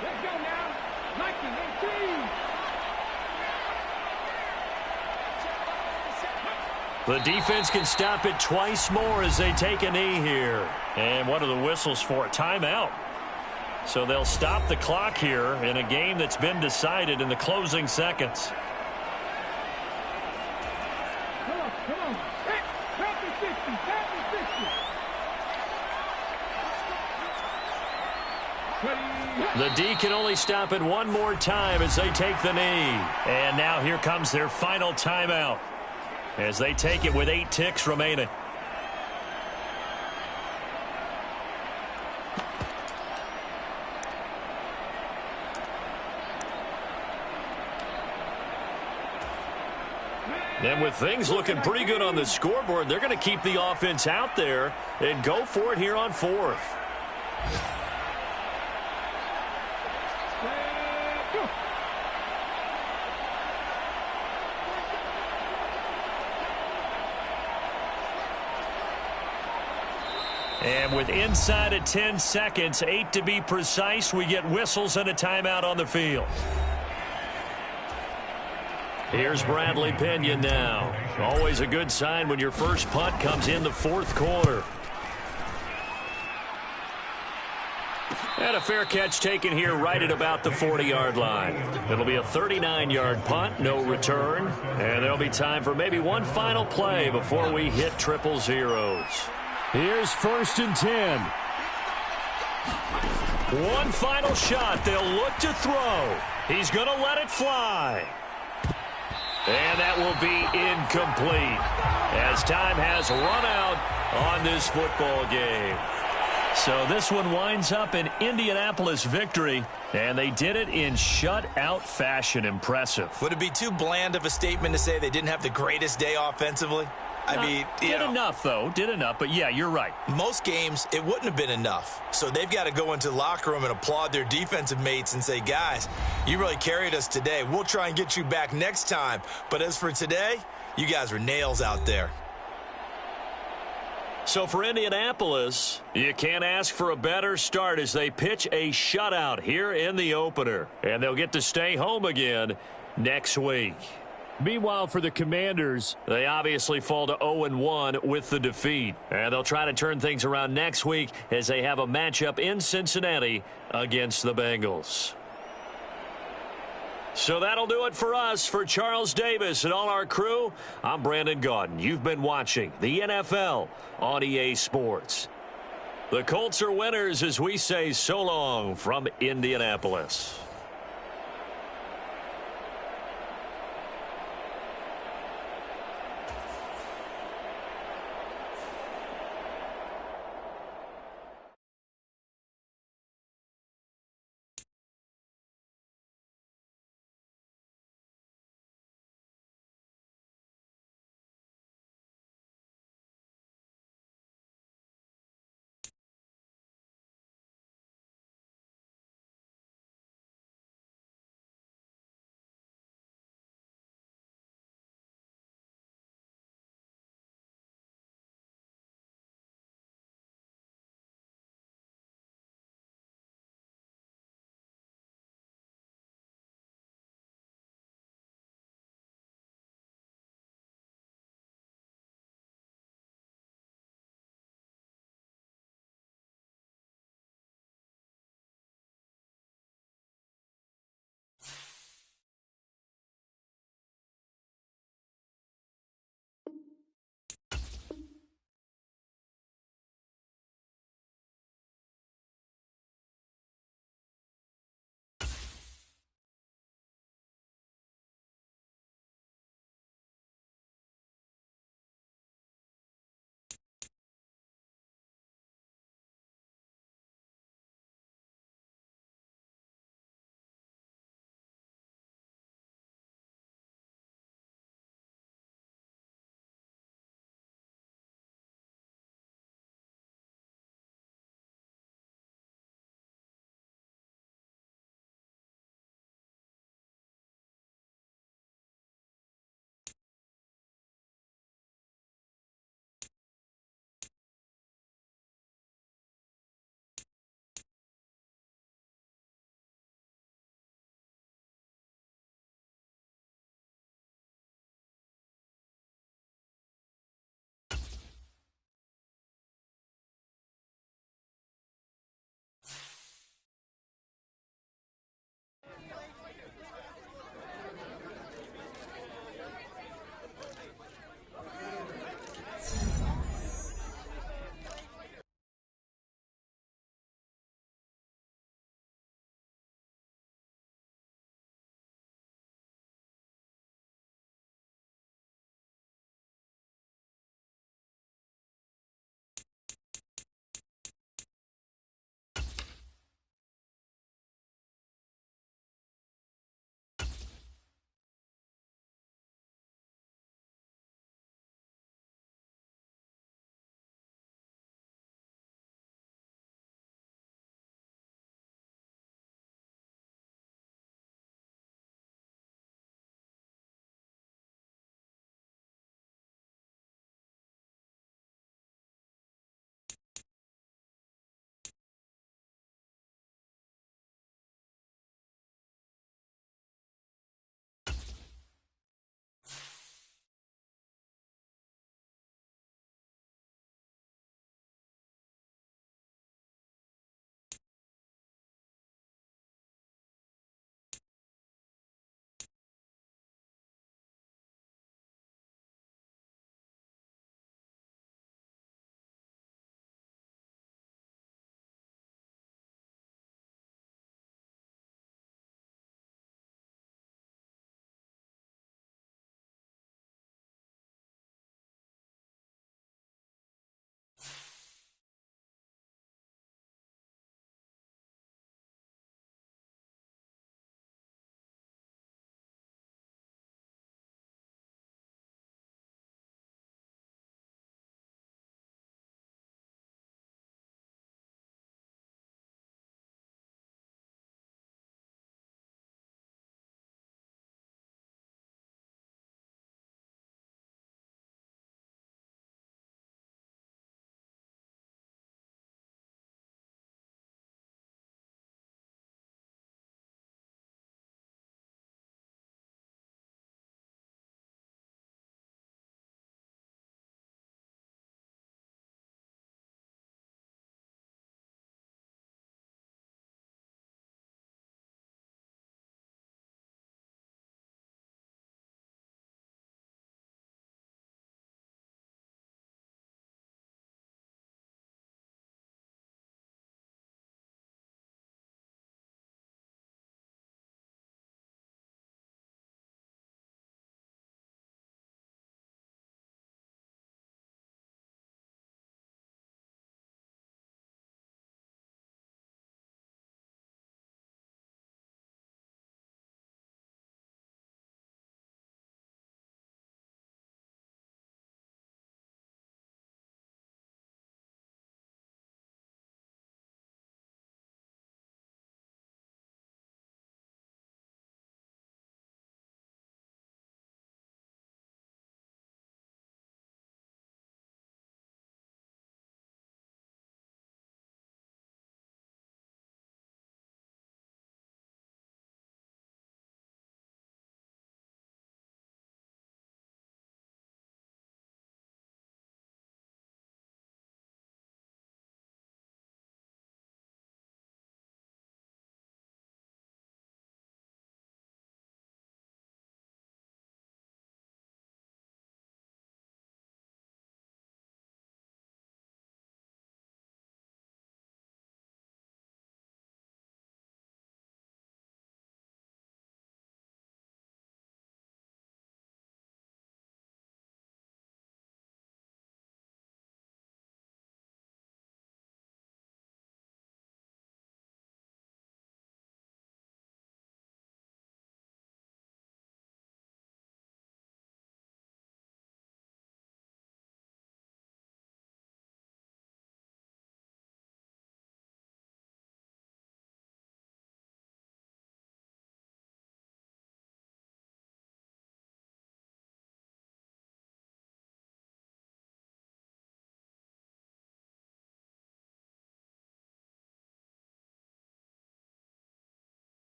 Let's go now. 1918. The defense can stop it twice more as they take a knee here. And what are the whistles for? Timeout. So they'll stop the clock here in a game that's been decided in the closing seconds. Come on. Help me 50. The D can only stop it one more time as they take the knee. And now here comes their final timeout as they take it with 8 ticks remaining. And with things looking pretty good on the scoreboard, they're going to keep the offense out there and go for it here on fourth. And with inside of 10 seconds, 8 to be precise, we get whistles and a timeout on the field. Here's Bradley Pinion now. Always a good sign when your first punt comes in the fourth quarter. And a fair catch taken here right at about the 40-yard line. It'll be a 39-yard punt, no return. And there'll be time for maybe one final play before we hit triple zeros. Here's 1st and 10. One final shot. They'll look to throw. He's going to let it fly. And that will be incomplete as time has run out on this football game. So this one winds up an Indianapolis victory, and they did it in shutout fashion. Impressive. Would it be too bland of a statement to say they didn't have the greatest day offensively? I mean, did enough, though. Did enough. But, yeah, you're right. Most games, it wouldn't have been enough. So they've got to go into the locker room and applaud their defensive mates and say, guys, you really carried us today. We'll try and get you back next time. But as for today, you guys were nails out there. So for Indianapolis, you can't ask for a better start as they pitch a shutout here in the opener. And they'll get to stay home again next week. Meanwhile, for the Commanders, they obviously fall to 0-1 with the defeat. And they'll try to turn things around next week as they have a matchup in Cincinnati against the Bengals. So that'll do it for us. For Charles Davis and all our crew, I'm Brandon Gaudin. You've been watching the NFL on EA Sports. The Colts are winners as we say so long from Indianapolis.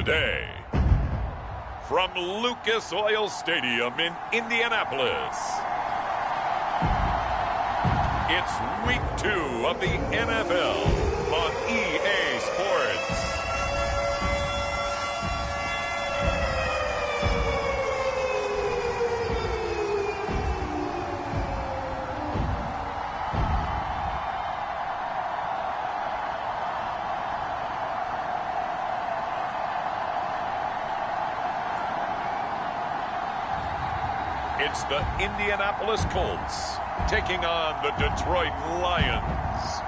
today. From Lucas Oil Stadium in Indianapolis, it's Week 2 of the NFL on EA Sports. It's the Indianapolis Colts taking on the Detroit Lions.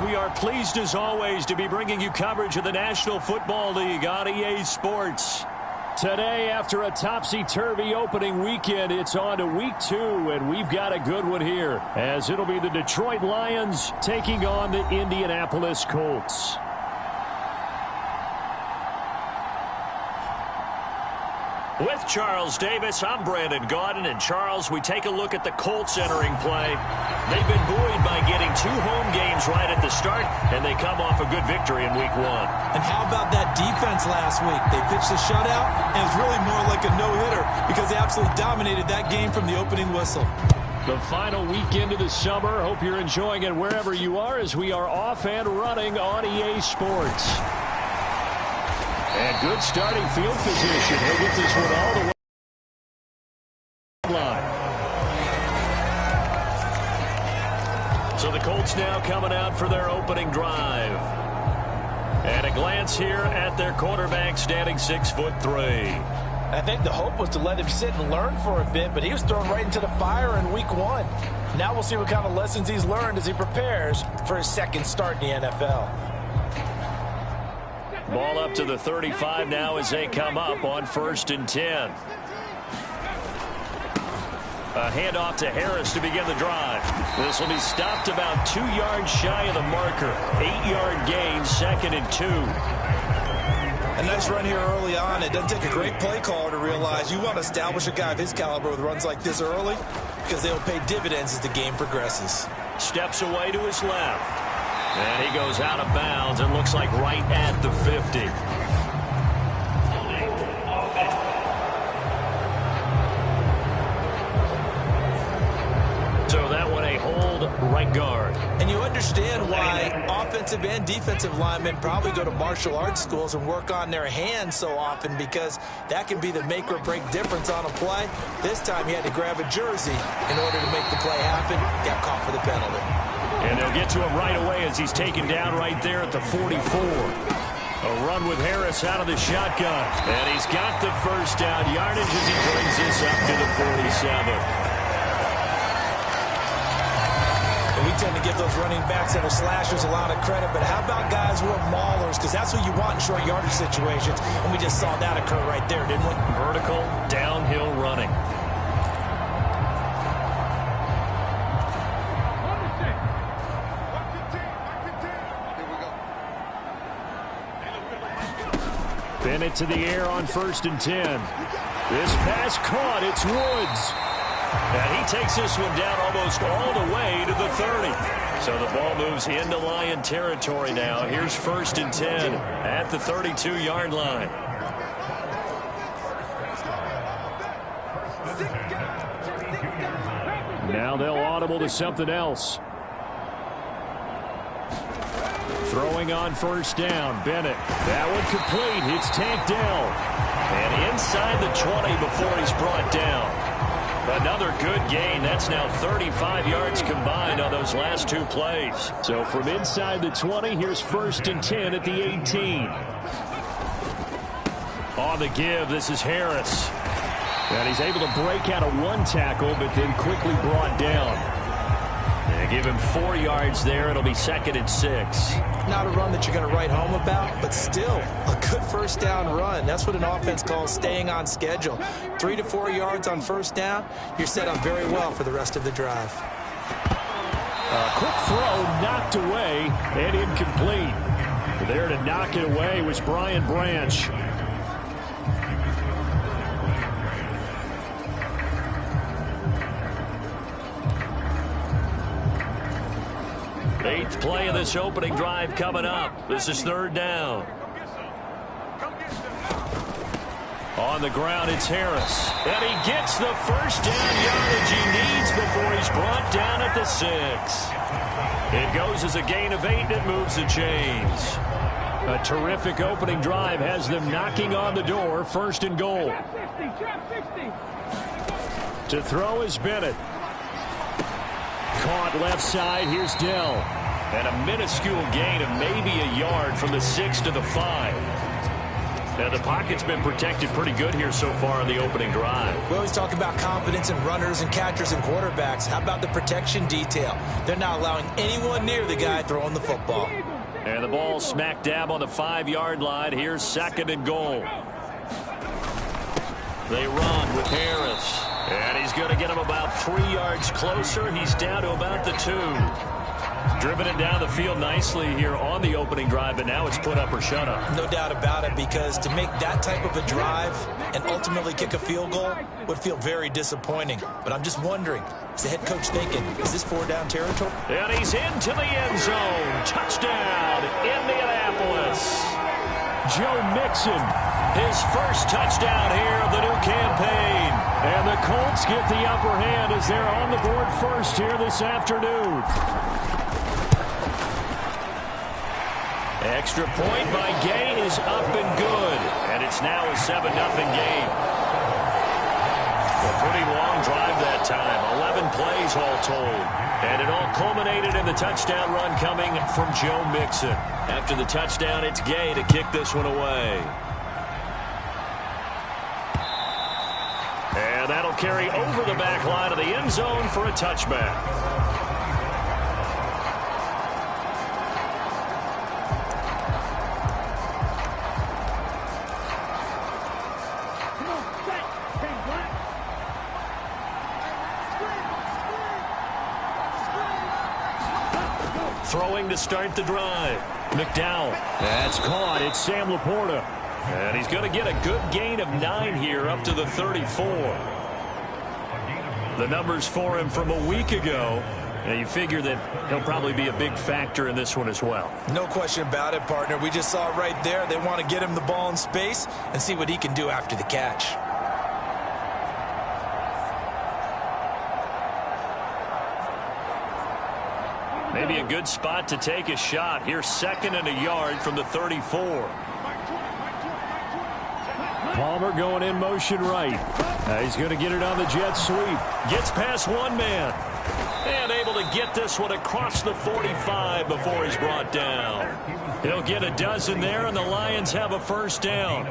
We are pleased as always to be bringing you coverage of the National Football League on EA Sports. Today, after a topsy-turvy opening weekend, it's on to Week 2, and we've got a good one here, as it'll be the Detroit Lions taking on the Indianapolis Colts. With Charles Davis, I'm Brandon Gaudin. And Charles, we take a look at the Colts entering play. They've been buoyed by getting 2 home games right at the start, and they come off a good victory in Week 1. And how about that defense last week? They pitched a shutout, and it's really more like a no-hitter because they absolutely dominated that game from the opening whistle. The final weekend of the summer. Hope you're enjoying it wherever you are as we are off and running on EA Sports. And good starting field position. He'll get this one all the way to the line. So the Colts now coming out for their opening drive. And a glance here at their quarterback standing 6'3". I think the hope was to let him sit and learn for a bit, but he was thrown right into the fire in Week 1. Now we'll see what kind of lessons he's learned as he prepares for his second start in the NFL. Ball up to the 35 now as they come up on 1st and 10. A handoff to Harris to begin the drive. This will be stopped about 2 yards shy of the marker. 8-yard gain, 2nd and 2. A nice run here early on. It doesn't take a great play caller to realize you want to establish a guy of his caliber with runs like this early because they'll pay dividends as the game progresses. Steps away to his left. And he goes out of bounds and looks like right at the 50. So that one a hold right guard. And you understand why offensive and defensive linemen probably go to martial arts schools and work on their hands so often because that can be the make or break difference on a play. This time he had to grab a jersey in order to make the play happen. Got caught for the penalty. And they'll get to him right away as he's taken down right there at the 44. A run with Harris out of the shotgun. And he's got the first down yardage as he brings this up to the 47. And we tend to give those running backs and the slashers a lot of credit, but how about guys who are maulers? Because that's what you want in short yardage situations. And we just saw that occur right there, didn't we? Vertical, downhill running. Bennett to the air on 1st and 10. This pass caught. It's Woods. And he takes this one down almost all the way to the 30. So the ball moves into Lion territory now. Here's 1st and 10 at the 32-yard line. Now they'll audible to something else. Throwing on 1st down, Bennett. That one complete. It's tanked down. And inside the 20 before he's brought down. Another good gain. That's now 35 yards combined on those last 2 plays. So from inside the 20, here's 1st and 10 at the 18. On the give, this is Harris. And he's able to break out of 1 tackle, but then quickly brought down. They give him 4 yards there. It'll be 2nd and 6. Not a run that you're going to write home about, but still a good 1st down run. That's what an offense calls staying on schedule. 3 to 4 yards on 1st down. You're set up very well for the rest of the drive. A quick throw knocked away and incomplete. There to knock it away was Brian Branch. 8th play of this opening drive coming up. This is 3rd down. On the ground, it's Harris. And he gets the first down yardage he needs before he's brought down at the 6. It goes as a gain of 8, and it moves the chains. A terrific opening drive has them knocking on the door. 1st and goal. To throw is Bennett. Caught left side. Here's Dell. And a minuscule gain of maybe a yard from the 6 to the 5. Now, the pocket's been protected pretty good here so far on the opening drive. We always talk about confidence in runners and catchers and quarterbacks. How about the protection detail? They're not allowing anyone near the guy throwing the football. And the ball smack dab on the 5-yard line. Here's 2nd and goal. They run with Harris. And he's going to get him about 3 yards closer. He's down to about the 2. Driven it down the field nicely here on the opening drive, but now it's put up or shut up. No doubt about it, because to make that type of a drive and ultimately kick a field goal would feel very disappointing. But I'm just wondering, is the head coach thinking, is this 4-down territory? And he's into the end zone. Touchdown, Indianapolis. Joe Mixon, his first touchdown here of the new campaign. And the Colts get the upper hand as they're on the board first here this afternoon. Extra point by Gay is up and good. And it's now a 7-0 game. A pretty long drive that time. 11 plays all told. And it all culminated in the touchdown run coming from Joe Mixon. After the touchdown, it's Gay to kick this one away. And that'll carry over the back line of the end zone for a touchback. Throwing to start the drive. McDowell. That's caught. It's Sam Laporta. And he's going to get a good gain of 9 here up to the 34. The numbers for him from a week ago. Now you figure that he'll probably be a big factor in this one as well. No question about it, partner. We just saw it right there. They want to get him the ball in space and see what he can do after the catch. Maybe a good spot to take a shot. Here's 2nd and a yard from the 34. Palmer going in motion right. He's going to get it on the jet sweep. Gets past one man. And able to get this one across the 45 before he's brought down. He'll get a dozen there, and the Lions have a 1st down.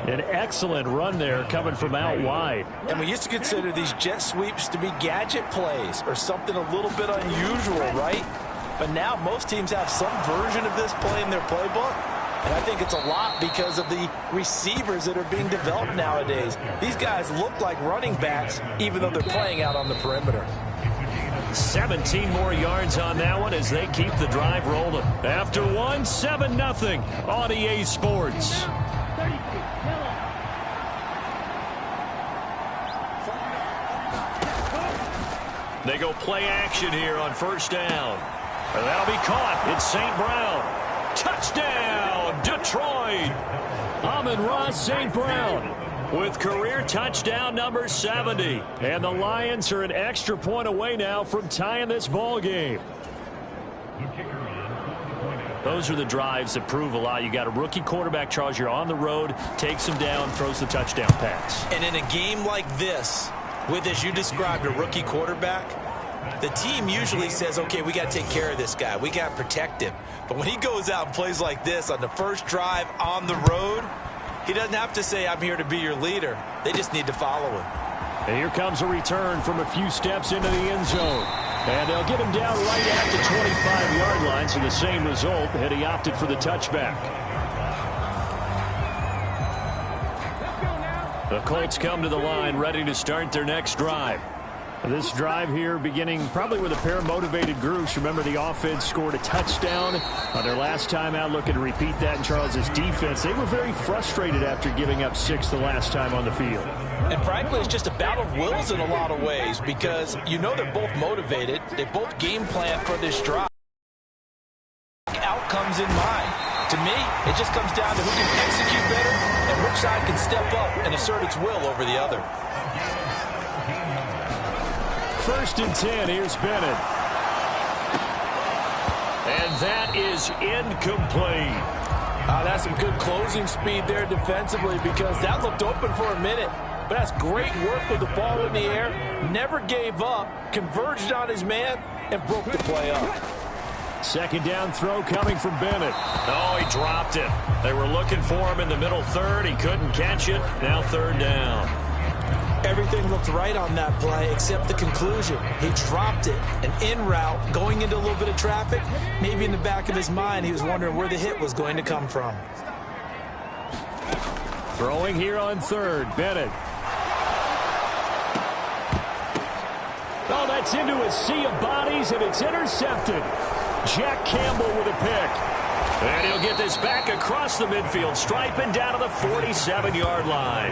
An excellent run there coming from out wide. And we used to consider these jet sweeps to be gadget plays or something a little bit unusual, right? But now most teams have some version of this play in their playbook. And I think it's a lot because of the receivers that are being developed nowadays. These guys look like running backs even though they're playing out on the perimeter. 17 more yards on that one as they keep the drive rolling. After one, 7-0 on EA Sports. They go play action here on 1st down. And that'll be caught. It's St. Brown. Touchdown, Detroit. Amon-Ra St. Brown with career touchdown number 70. And the Lions are an extra point away now from tying this ball game. Those are the drives that prove a lot. You got a rookie quarterback, Charles. You're on the road, takes him down, throws the touchdown pass. And in a game like this, with, as you described, a rookie quarterback, the team usually says, okay, we got to take care of this guy. We got to protect him. But when he goes out and plays like this on the first drive on the road, he doesn't have to say, I'm here to be your leader. They just need to follow him. And here comes a return from a few steps into the end zone. And they'll get him down right at the 25-yard line, so the same result, had he opted for the touchback. The Colts come to the line, ready to start their next drive. This drive here beginning probably with a pair of motivated groups. Remember, the offense scored a touchdown on their last time out. Looking to repeat that in Charles's defense. They were very frustrated after giving up 6 the last time on the field. And frankly, it's just a battle of wills in a lot of ways because you know they're both motivated. They both game plan for this drive. comes in mind. To me, it just comes down to who can execute better and which side can step up and assert its will over the other. 1st and 10, here's Bennett. And that is incomplete. That's some good closing speed there defensively, because that looked open for a minute. But that's great work with the ball in the air. Never gave up, converged on his man, and broke the play up. 2nd down throw coming from Bennett. Oh, he dropped it. They were looking for him in the middle third. He couldn't catch it. Now 3rd down. Everything looked right on that play except the conclusion. He dropped it. An in route, going into a little bit of traffic. Maybe in the back of his mind, he was wondering where the hit was going to come from. Throwing here on 3rd, Bennett. Oh, that's into a sea of bodies, and it's intercepted. Jack Campbell with a pick. And he'll get this back across the midfield stripe and down to the 47-yard line.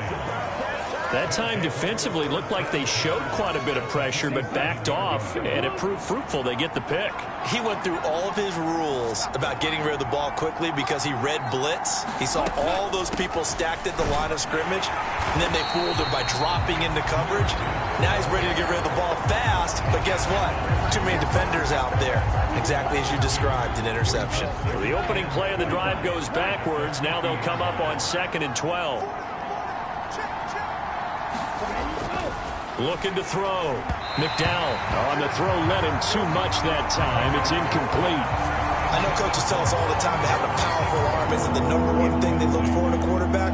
That time defensively looked like they showed quite a bit of pressure but backed off, and it proved fruitful. They get the pick. He went through all of his rules about getting rid of the ball quickly because he read blitz. He saw all those people stacked at the line of scrimmage, and then they fooled him by dropping into coverage. Now he's ready to get rid of the ball fast, but guess what? Too many defenders out there. Exactly as you described, an interception. Well, the opening play of the drive goes backwards. Now they'll come up on 2nd and 12. Looking to throw. McDowell. On the throw, led him too much that time. It's incomplete. I know coaches tell us all the time that having a powerful arm isn't the #1 thing they look for in a quarterback.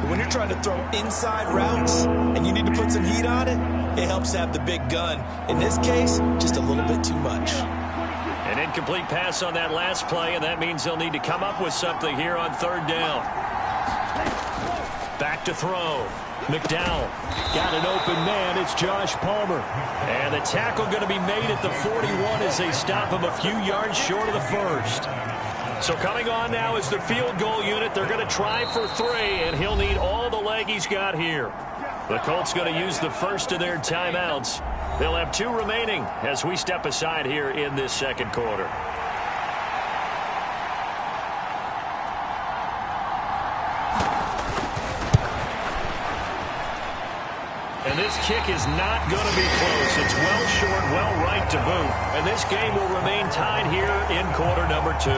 But when you're trying to throw inside routes and you need to put some heat on it, it helps have the big gun. In this case, just a little bit too much. An incomplete pass on that last play, and that means they'll need to come up with something here on 3rd down. Back to throw. McDowell got an open man. It's Josh Palmer. And the tackle going to be made at the 41 as they stop him a few yards short of the 1st. So coming on now is the field goal unit. They're going to try for 3, and he'll need all the leg he's got here. The Colts going to use the first of their timeouts. They'll have 2 remaining as we step aside here in this 2nd quarter. And this kick is not going to be close. It's well short, well right to boot. And this game will remain tied here in quarter number 2.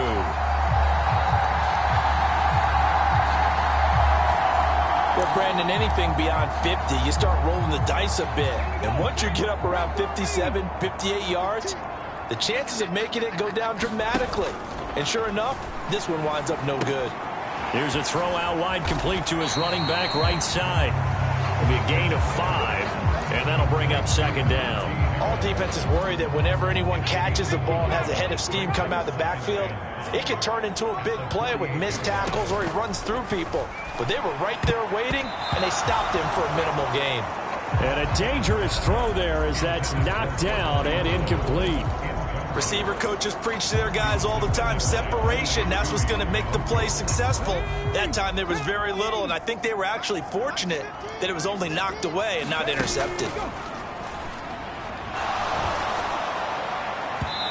Well, Brandon, anything beyond 50, you start rolling the dice a bit. And once you get up around 57, 58 yards, the chances of making it go down dramatically. And sure enough, this one winds up no good. Here's a throw out wide, complete to his running back right side. It'll be a gain of 5, and that'll bring up 2nd down. All defenses worry that whenever anyone catches the ball and has a head of steam come out of the backfield, it can turn into a big play with missed tackles or he runs through people. But they were right there waiting, and they stopped him for a minimal gain. And a dangerous throw there as that's knocked down and incomplete. Receiver coaches preach to their guys all the time. Separation, that's what's going to make the play successful. That time there was very little, and I think they were actually fortunate that it was only knocked away and not intercepted.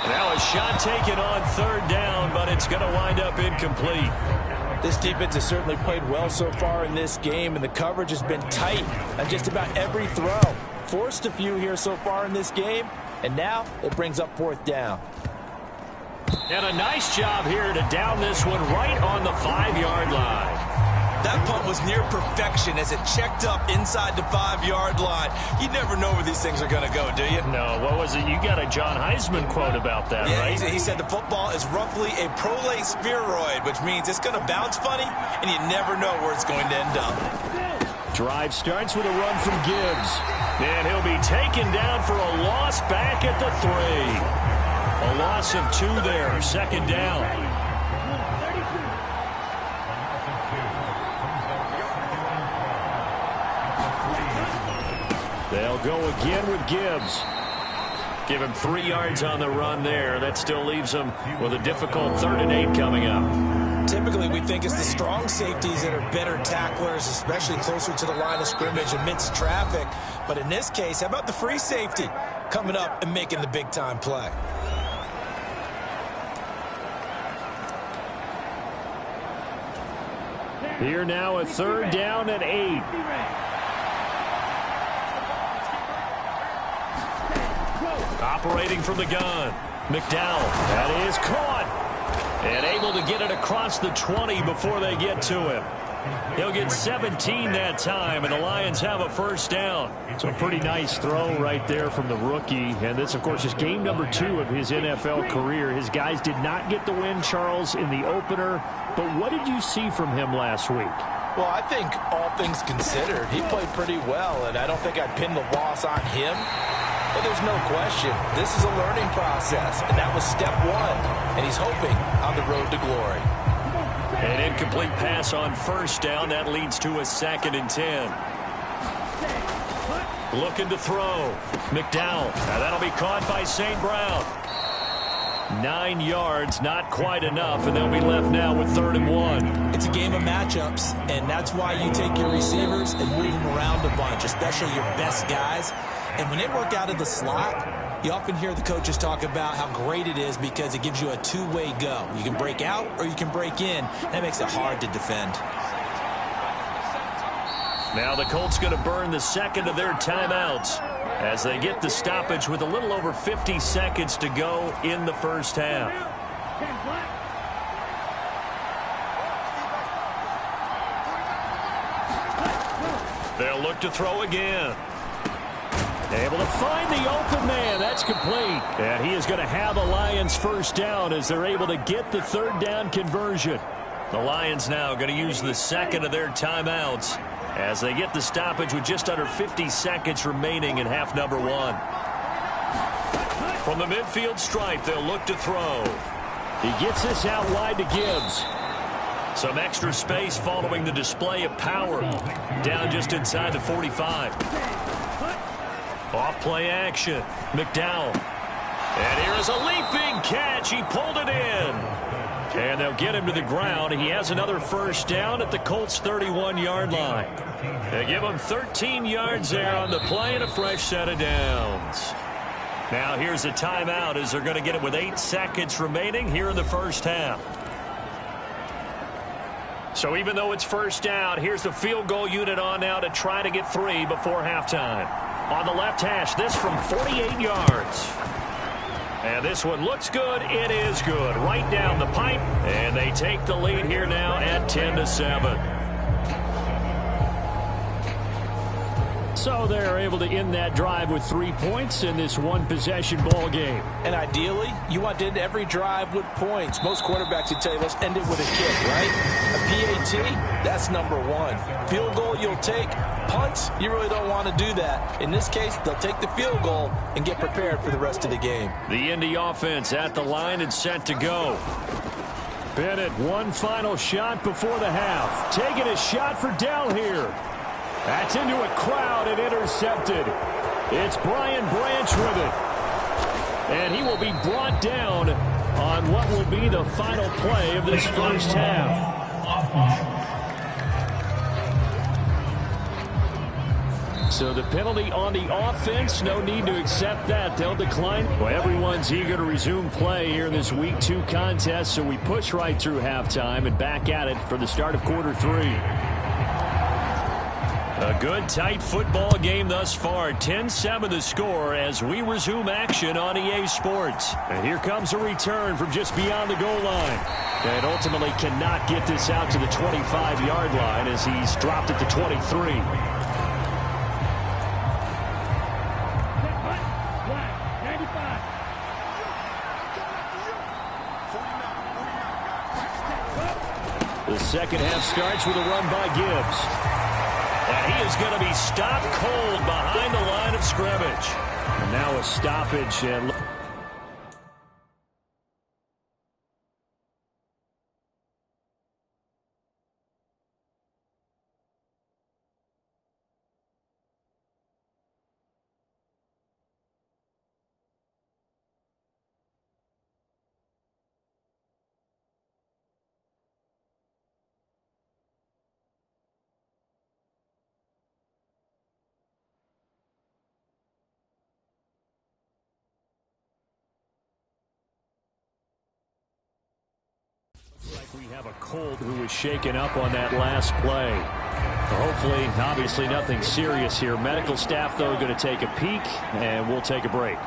Now a shot taken on 3rd down, but it's going to wind up incomplete. This defense has certainly played well so far in this game, and the coverage has been tight on just about every throw. Forced a few here so far in this game, and now it brings up 4th down. And a nice job here to down this one right on the 5-yard line. That punt was near perfection as it checked up inside the 5-yard line. You never know where these things are going to go, do you? No, what was it? You got a John Heisman quote about that, yeah, right? He said the football is roughly a prolate spheroid, which means it's going to bounce funny, and you never know where it's going to end up. Drive starts with a run from Gibbs. And he'll be taken down for a loss back at the 3. A loss of 2 there, 2nd down. They'll go again with Gibbs. Give him 3 yards on the run there. That still leaves him with a difficult 3rd and 8 coming up. Typically, we think it's the strong safeties that are better tacklers, especially closer to the line of scrimmage amidst traffic. But in this case, how about the free safety coming up and making the big-time play? Here now, a 3rd down and 8. Operating from the gun. McDowell. That is caught. And able to get it across the 20 before they get to him. He'll get 17 that time, and the Lions have a 1st down. So a pretty nice throw right there from the rookie. And this, of course, is game number 2 of his NFL career. His guys did not get the win, Charles, in the opener. But what did you see from him last week? Well, I think all things considered, he played pretty well, and I don't think I'd pin the loss on him. But there's no question, this is a learning process, and that was step 1, and he's hoping on the road to glory. An incomplete pass on 1st down. That leads to a 2nd and 10. Looking to throw. McDowell. Now that'll be caught by St. Brown. 9 yards, not quite enough, and they'll be left now with 3rd and 1. It's a game of matchups, and that's why you take your receivers and move them around a bunch, especially your best guys. And when they work out of the slot, you often hear the coaches talk about how great it is because it gives you a two-way go. You can break out or you can break in. That makes it hard to defend. Now the Colts going to burn the 2nd of their timeouts as they get the stoppage with a little over 50 seconds to go in the 1st half. They'll look to throw again. Able to find the open man. That's complete. And he is going to have a Lions 1st down as they're able to get the 3rd down conversion. The Lions now going to use the 2nd of their timeouts as they get the stoppage with just under 50 seconds remaining in half number 1. From the midfield stripe, they'll look to throw. He gets this out wide to Gibbs. Some extra space following the display of power. Down just inside the 45. Off play action. McDowell. And here is a leaping catch. He pulled it in. And they'll get him to the ground. He has another 1st down at the Colts' 31-yard line. They give him 13 yards there on the play and a fresh set of downs. Now here's a timeout as they're going to get it with 8 seconds remaining here in the 1st half. So even though it's 1st down, here's the field goal unit on now to try to get 3 before halftime. On the left hash, this from 48 yards. And this one looks good. It is good. Right down the pipe. And they take the lead here now at 10-7. So they're able to end that drive with 3 points in this one-possession ball game. And ideally, you want to end every drive with points. Most quarterbacks would tell you, let's end it with a kick, right? A PAT, that's number 1. Field goal, you'll take. Punts, you really don't want to do that. In this case, they'll take the field goal and get prepared for the rest of the game. The Indy offense at the line and set to go. Bennett, one final shot before the half. Taking a shot for Dell here. That's into a crowd and intercepted. It's Brian Branch with it. And he will be brought down on what will be the final play of this 1st half. So the penalty on the offense, no need to accept that. They'll decline. Well, everyone's eager to resume play here in this Week 2 contest, so we push right through halftime and back at it for the start of quarter 3. A good, tight football game thus far. 10-7 the score as we resume action on EA Sports. And here comes a return from just beyond the goal line. And ultimately cannot get this out to the 25-yard line as he's dropped at the 23. The second half starts with a run by Gibbs. And he is going to be stopped cold behind the line of scrimmage. And now a stoppage. And We have a Colt who was shaken up on that last play. Hopefully, obviously nothing serious here. Medical staff, though, going to take a peek, and we'll take a break.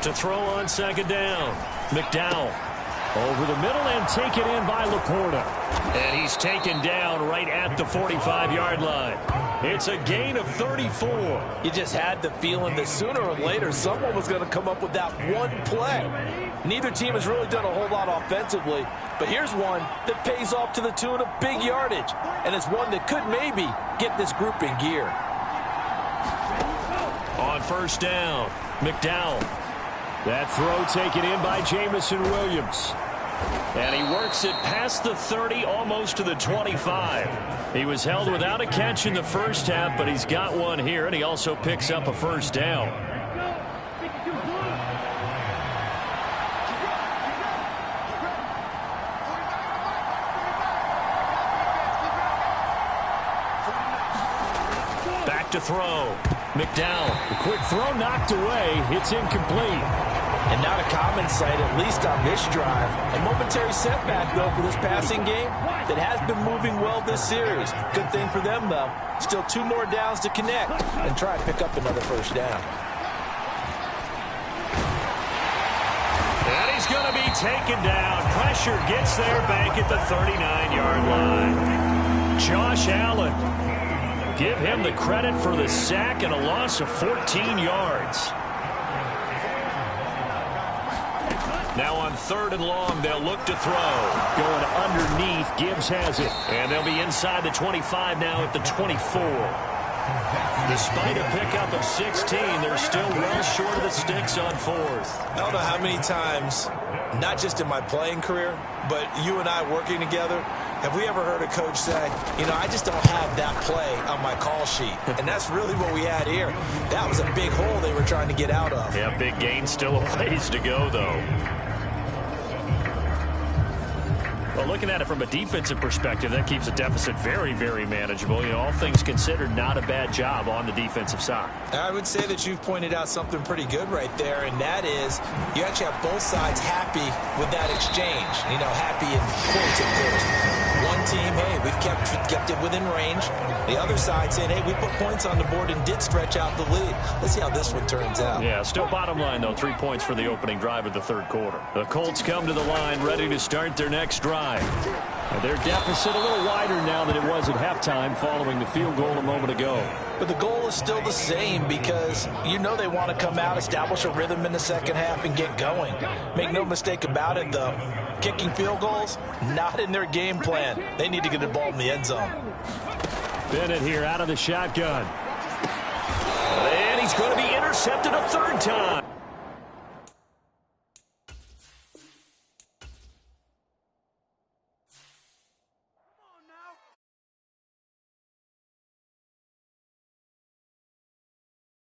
To throw on second down, McDowell. Over the middle and taken in by Laporta. And he's taken down right at the 45-yard line. It's a gain of 34. You just had the feeling that sooner or later someone was going to come up with that one play. Neither team has really done a whole lot offensively, but here's one that pays off to the tune of big yardage, and it's one that could maybe get this group in gear. On first down, McDowell. That throw taken in by Jamison Williams. And he works it past the 30, almost to the 25. He was held without a catch in the first half, but he's got one here, and he also picks up a first down. Back to throw. McDowell, the quick throw knocked away. It's incomplete. And not a common sight, at least on this drive. A momentary setback, though, for this passing game that has been moving well this series. Good thing for them, though. Still 2 more downs to connect and try and pick up another first down. And he's going to be taken down. Pressure gets there back at the 39-yard line. Josh Allen. Give him the credit for the sack and a loss of 14 yards. Now on 3rd and long, they'll look to throw. Going underneath, Gibbs has it. And they'll be inside the 25 now at the 24. Despite a pickup of 16, they're still well short of the sticks on 4th. I don't know how many times, not just in my playing career, but you and I working together, have we ever heard a coach say, you know, I just don't have that play on my call sheet. And that's really what we had here. That was a big hole they were trying to get out of. Yeah, big gain, still a ways to go, though. Well, looking at it from a defensive perspective, that keeps the deficit very, very manageable. You know, all things considered, not a bad job on the defensive side. I would say that you've pointed out something pretty good right there, and that is you actually have both sides happy with that exchange. You know, happy in quotes, of course. One team, hey, we've kept it within range. The other side saying, hey, we put points on the board and did stretch out the lead. Let's see how this one turns out. Yeah, still bottom line, though, 3 points for the opening drive of the 3rd quarter. The Colts come to the line ready to start their next drive. And their deficit a little wider now than it was at halftime following the field goal a moment ago. But the goal is still the same because you know they want to come out, establish a rhythm in the second half, and get going. Make no mistake about it, though. Kicking field goals, not in their game plan. They need to get the ball in the end zone. Bennett here out of the shotgun. And he's going to be intercepted a 3rd time.